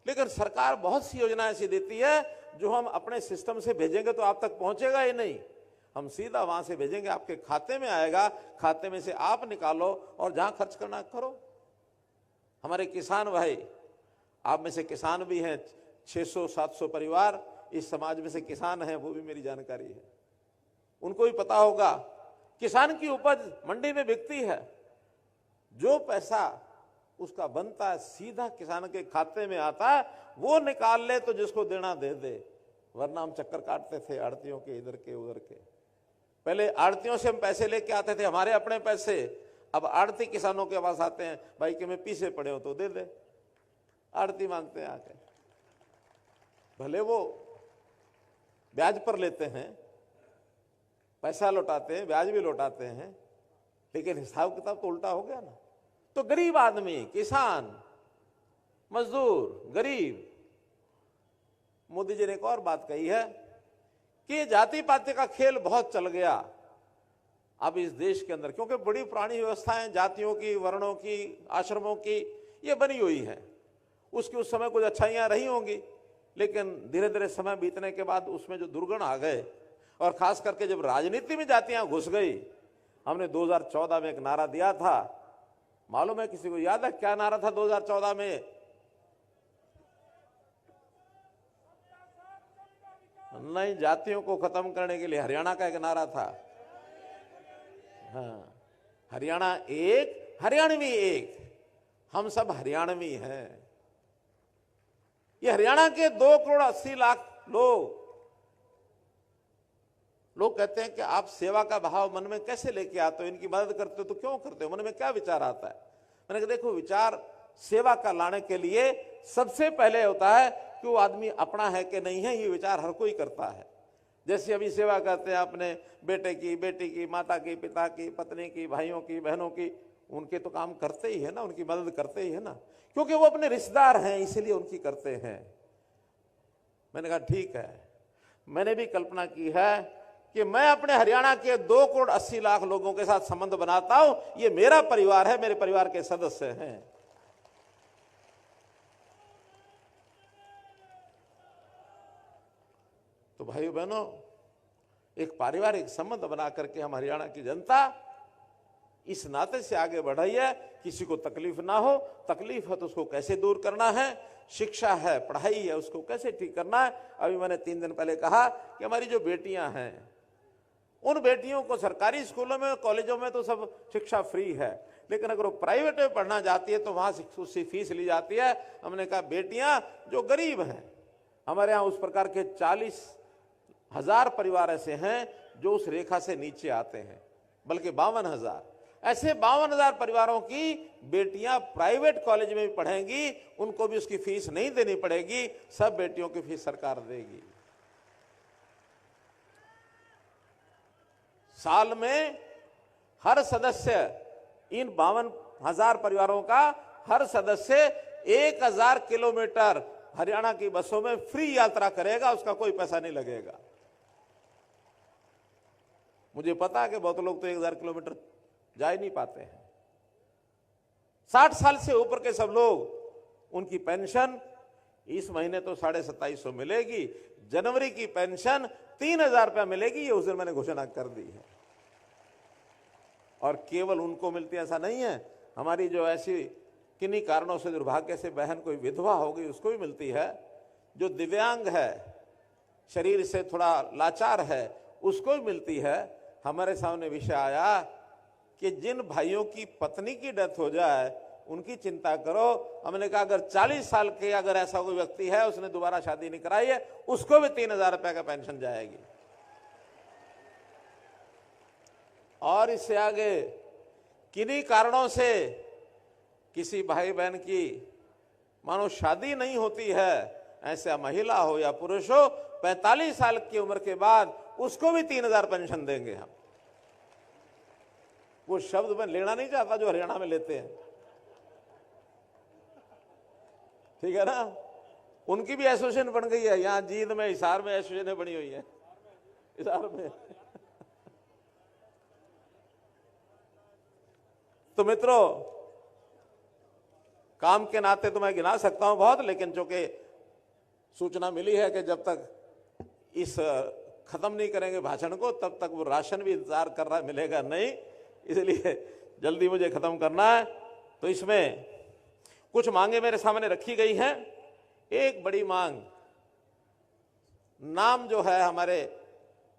लेकिन सरकार बहुत सी योजनाएं ऐसी देती है जो हम अपने सिस्टम से भेजेंगे तो आप तक पहुंचेगा ही नहीं। हम सीधा वहां से भेजेंगे, आपके खाते में आएगा, खाते में से आप निकालो और जहां खर्च करना करो। हमारे किसान भाई, आप में से किसान भी हैं, 600-700 परिवार इस समाज में से किसान हैं, वो भी मेरी जानकारी है। उनको भी पता होगा किसान की उपज मंडी में बिकती है, जो पैसा उसका बनता है, सीधा किसान के खाते में आता है, वो निकाल ले तो जिसको देना दे दे, वरना हम चक्कर काटते थे आड़तियों के, इधर के उधर के। पहले आड़तियों से हम पैसे लेके आते थे, हमारे अपने पैसे। अब आड़ती किसानों के पास आते हैं, भाई कि मैं पीछे पड़े हो तो दे दे, आड़ती मांगते हैं आके। भले वो ब्याज पर लेते हैं, पैसा लौटाते हैं, ब्याज भी लौटाते हैं, लेकिन हिसाब किताब तो उल्टा हो गया ना। तो गरीब आदमी, किसान, मजदूर, गरीब। मोदी जी ने एक और बात कही है कि जाति पाति का खेल बहुत चल गया अब इस देश के अंदर, क्योंकि बड़ी पुरानी व्यवस्थाएं जातियों की, वर्णों की, आश्रमों की ये बनी हुई है। उसकी उस समय कुछ अच्छाइयां रही होंगी, लेकिन धीरे धीरे समय बीतने के बाद उसमें जो दुर्गुण आ गए, और खास करके जब राजनीति में जातियां घुस गई। हमने 2014 में एक नारा दिया था, मालूम है किसी को याद है क्या नारा था 2014 में? नहीं, जातियों को खत्म करने के लिए हरियाणा का एक नारा था। हाँ, हरियाणा एक, हरियाणवी एक, हम सब हरियाणवी हैं। ये हरियाणा के 2,80,00,000 लोग कहते हैं कि आप सेवा का भाव मन में कैसे लेके आते हो, इनकी मदद करते हो तो क्यों करते हो, मन में क्या विचार आता है? मैंने कहा देखो, विचार सेवा का लाने के लिए सबसे पहले होता है कि वो आदमी अपना है कि नहीं है, ये विचार हर कोई करता है। जैसे अभी सेवा करते हैं अपने बेटे की, बेटी की, माता की, पिता की, पत्नी की, भाइयों की, बहनों की, उनके तो काम करते ही है ना, उनकी मदद करते ही है ना, क्योंकि वो अपने रिश्तेदार हैं, इसलिए उनकी करते हैं। मैंने कहा ठीक है, मैंने भी कल्पना की है कि मैं अपने हरियाणा के 2,80,00,000 लोगों के साथ संबंध बनाता हूं, ये मेरा परिवार है, मेरे परिवार के सदस्य हैं। तो भाइयों बहनों, एक पारिवारिक संबंध बना करके हम हरियाणा की जनता इस नाते से आगे बढ़ रही है। किसी को तकलीफ ना हो, तकलीफ है तो उसको कैसे दूर करना है, शिक्षा है, पढ़ाई है, उसको कैसे ठीक करना है। अभी मैंने 3 दिन पहले कहा कि हमारी जो बेटियां हैं, उन बेटियों को सरकारी स्कूलों में, कॉलेजों में तो सब शिक्षा फ्री है, लेकिन अगर वो प्राइवेट में पढ़ना चाहती है तो वहां उससे फीस ली जाती है। हमने कहा बेटियां जो गरीब हैं, हमारे यहाँ उस प्रकार के 40,000 परिवार ऐसे हैं जो उस रेखा से नीचे आते हैं, बल्कि 52,000 ऐसे 52,000 परिवारों की बेटियां प्राइवेट कॉलेज में भी पढ़ेंगी, उनको भी उसकी फीस नहीं देनी पड़ेगी, सब बेटियों की फीस सरकार देगी। साल में हर सदस्य, इन 52,000 परिवारों का हर सदस्य 1,000 किलोमीटर हरियाणा की बसों में फ्री यात्रा करेगा, उसका कोई पैसा नहीं लगेगा। मुझे पता है कि बहुत लोग तो 1,000 किलोमीटर जा ही नहीं पाते हैं। 60 साल से ऊपर के सब लोग, उनकी पेंशन इस महीने तो 2750 मिलेगी, जनवरी की पेंशन 3,000 रुपया मिलेगी, ये उस दिन मैंने घोषणा कर दी है। और केवल उनको मिलती है ऐसा नहीं है, हमारी जो ऐसी किन्हीं कारणों से दुर्भाग्य से बहन कोई विधवा हो गई उसको भी मिलती है, जो दिव्यांग है, शरीर से थोड़ा लाचार है, उसको भी मिलती है। हमारे सामने विषय आया कि जिन भाइयों की पत्नी की डेथ हो जाए उनकी चिंता करो। हमने कहा अगर 40 साल के अगर ऐसा कोई व्यक्ति है, उसने दोबारा शादी नहीं कराई है, उसको भी 3,000 रुपए का पेंशन जाएगी। और इससे आगे किन्हीं कारणों से किसी भाई बहन की मानो शादी नहीं होती है, ऐसा महिला हो या पुरुष हो, 45 साल की उम्र के बाद उसको भी 3,000 पेंशन देंगे हम। वो शब्द मैं लेना नहीं चाहता जो हरियाणा में लेते हैं, ठीक है ना। उनकी भी एसोसिएशन बन गई है, यहां जींद में, हिसार में एसोसिएशन बनी हुई है, हिसार में। तो मित्रों, काम के नाते तो मैं गिना सकता हूं बहुत, लेकिन चूंकि सूचना मिली है कि जब तक इस खत्म नहीं करेंगे भाषण को, तब तक वो राशन भी इंतजार कर रहा है, मिलेगा नहीं, इसलिए जल्दी मुझे खत्म करना है। तो इसमें कुछ मांगे मेरे सामने रखी गई हैं। एक बड़ी मांग, नाम जो है हमारे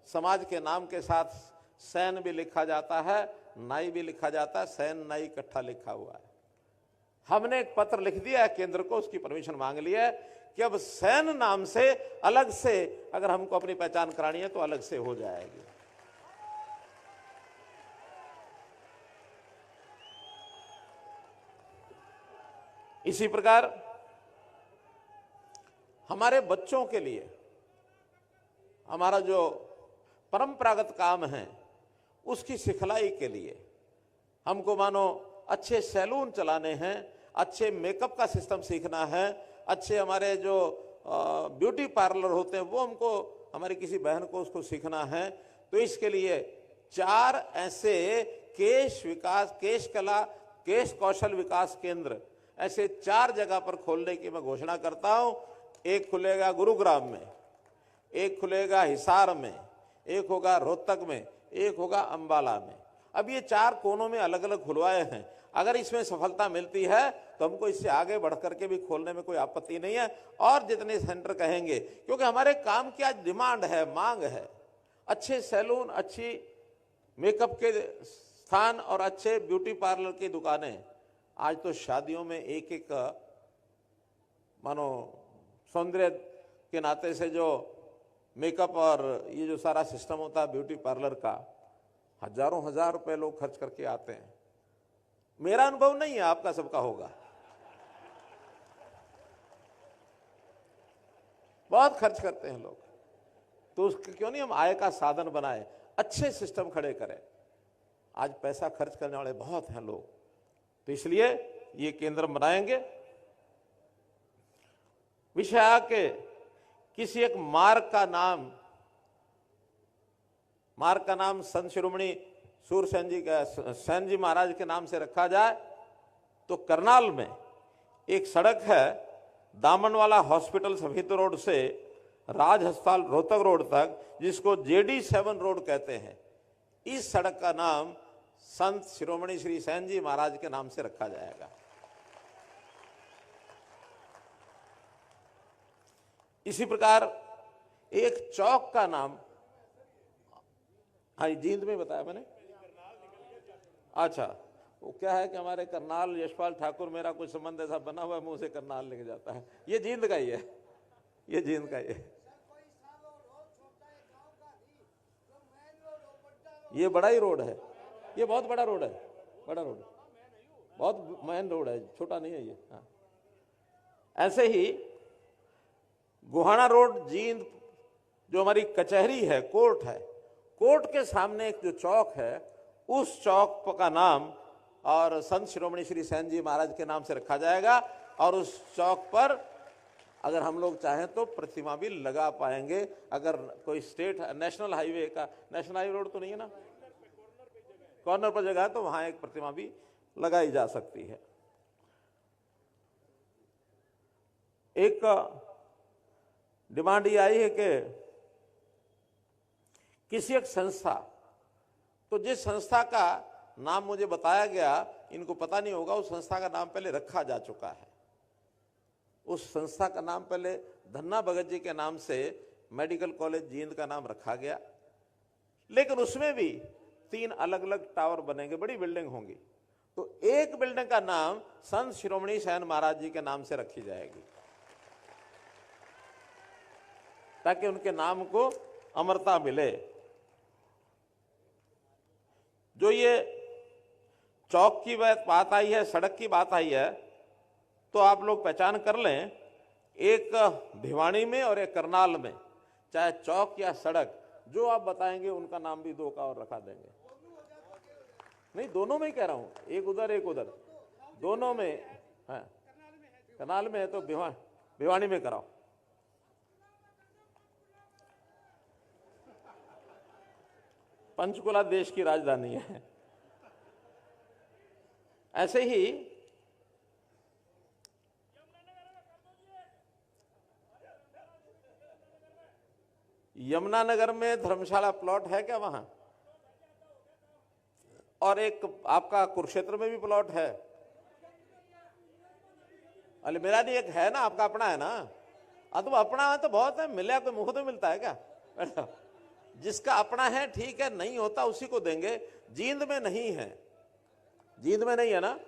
समाज के नाम के साथ सैन भी लिखा जाता है, नाई भी लिखा जाता है, सैन नाई इकट्ठा लिखा हुआ है। हमने एक पत्र लिख दिया है केंद्र को, उसकी परमिशन मांग लिया है कि अब सैन नाम से अलग से अगर हमको अपनी पहचान करानी है तो अलग से हो जाएगी। इसी प्रकार हमारे बच्चों के लिए हमारा जो परंपरागत काम है उसकी सिखलाई के लिए हमको मानो अच्छे सैलून चलाने हैं, अच्छे मेकअप का सिस्टम सीखना है, अच्छे हमारे जो ब्यूटी पार्लर होते हैं वो हमको, हमारी किसी बहन को उसको सीखना है। तो इसके लिए 4 ऐसे केश विकास, केश कला, केश कौशल विकास केंद्र ऐसे 4 जगह पर खोलने की मैं घोषणा करता हूं। एक खुलेगा गुरुग्राम में, एक खुलेगा हिसार में, एक होगा रोहतक में, एक होगा अंबाला में। अब ये 4 कोनों में अलग अलग खुलवाए हैं। अगर इसमें सफलता मिलती है तो हमको इससे आगे बढ़ करके भी खोलने में कोई आपत्ति नहीं है, और जितने सेंटर कहेंगे, क्योंकि हमारे काम की आज डिमांड है, मांग है। अच्छे सैलून, अच्छी मेकअप के स्थान और अच्छे ब्यूटी पार्लर की दुकानें। आज तो शादियों में एक एक मानो सौंदर्य के नाते से जो मेकअप और ये जो सारा सिस्टम होता है ब्यूटी पार्लर का, हजारों हजार रुपए लोग खर्च करके आते हैं। मेरा अनुभव नहीं है, आपका सबका होगा। बहुत खर्च करते हैं लोग, तो उसके क्यों नहीं हम आय का साधन बनाए, अच्छे सिस्टम खड़े करें। आज पैसा खर्च करने वाले बहुत हैं लोग, तो इसलिए ये केंद्र बनाएंगे। विषय आके किसी एक मार्ग का नाम संत शिरोमणि सूरसेन जी का, सैन जी महाराज के नाम से रखा जाए, तो करनाल में एक सड़क है दामनवाला हॉस्पिटल सफेद रोड से राज अस्पताल रोहतक रोड तक, जिसको JD7 रोड कहते हैं। इस सड़क का नाम संत शिरोमणि श्री सैन जी महाराज के नाम से रखा जाएगा। इसी प्रकार एक चौक का नाम, हाँ जींद में बताया मैंने। अच्छा, वो क्या है कि हमारे करनाल यशपाल ठाकुर, मेरा कुछ संबंध ऐसा बना हुआ है, मुंह से करनाल लेके जाता है। ये जींद का ही है, ये जींद का ही है। ये बड़ा ही रोड है, ये बहुत बड़ा रोड है, बड़ा रोड, बहुत मेन रोड है, छोटा नहीं है ये। हाँ। ऐसे ही गोहाना रोड जींद, जो हमारी कचहरी है, कोर्ट है, कोर्ट के सामने एक जो चौक है, उस चौक का नाम और संत शिरोमणि श्री सैन जी महाराज के नाम से रखा जाएगा। और उस चौक पर अगर हम लोग चाहें तो प्रतिमा भी लगा पाएंगे। अगर कोई स्टेट नेशनल हाईवे का, नेशनल हाईवे रोड तो नहीं है ना, कॉर्नर पर जगह है, तो वहां एक प्रतिमा भी लगाई जा सकती है। एक डिमांड ये आई है कि किसी एक संस्था, तो जिस संस्था का नाम मुझे बताया गया, इनको पता नहीं होगा, उस संस्था का नाम पहले रखा जा चुका है। उस संस्था का नाम पहले धन्ना भगत जी के नाम से मेडिकल कॉलेज जींद का नाम रखा गया, लेकिन उसमें भी 3 अलग अलग टावर बनेंगे, बड़ी बिल्डिंग होंगी। तो एक बिल्डिंग का नाम संत शिरोमणि सैन महाराज जी के नाम से रखी जाएगी, ताकि उनके नाम को अमरता मिले। जो ये चौक की बात आई है, सड़क की बात आई है, तो आप लोग पहचान कर लें, एक भिवानी में और एक करनाल में, चाहे चौक या सड़क, जो आप बताएंगे उनका नाम भी 2 का और रखा देंगे। नहीं, दोनों में ही कह रहा हूं, एक उधर एक उधर, दोनों में है। करनाल में है तो भिवानी में कराओ। पंचकुला देश की राजधानी है। ऐसे ही यमुनानगर में धर्मशाला प्लॉट है क्या वहां? और एक आपका कुरुक्षेत्र में भी प्लॉट है। अरे मेरा नहीं, एक है ना, आपका अपना है ना। तो अपना है तो बहुत है, मिले कोई मुफ्त में मिलता है क्या? जिसका अपना है ठीक है, नहीं होता उसी को देंगे। जींद में नहीं है, जींद में नहीं है ना,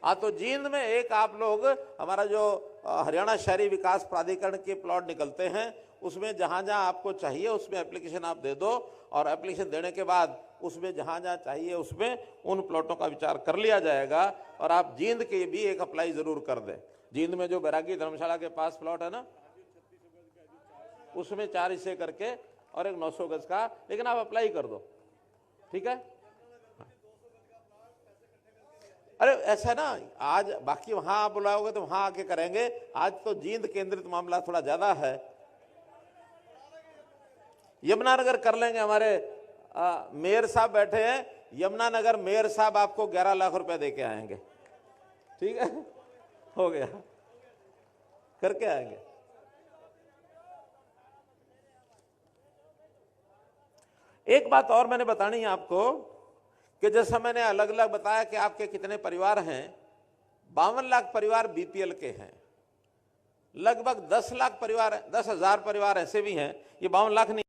हाँ, तो जींद में एक आप लोग हमारा जो हरियाणा शहरी विकास प्राधिकरण के प्लॉट निकलते हैं, उसमें जहां जहां आपको चाहिए उसमें एप्लीकेशन आप दे दो, और एप्लीकेशन देने के बाद उसमें जहां जहां चाहिए उसमें उन प्लॉटों का विचार कर लिया जाएगा। और आप जींद के भी एक अप्लाई जरूर कर दें। जींद में जो बैरागी धर्मशाला के पास प्लॉट है ना, उसमें 4 हिस्से करके और एक 900 गज का, लेकिन आप अप्लाई कर दो, ठीक है। अरे ऐसा ना, आज बाकी वहां आप बुलाओगे तो वहां आके करेंगे, आज तो जींद केंद्रित मामला थोड़ा ज्यादा है। यमुनानगर कर लेंगे, हमारे मेयर साहब बैठे हैं, यमुनानगर मेयर साहब आपको 11 लाख रुपए दे के आएंगे, ठीक है, हो गया, करके आएंगे। एक बात और मैंने बतानी है आपको कि जैसा मैंने अलग अलग बताया कि आपके कितने परिवार हैं, 52 लाख परिवार बीपीएल के हैं, लगभग 10 लाख परिवार, 10,000 परिवार ऐसे भी हैं, ये 52 लाख नहीं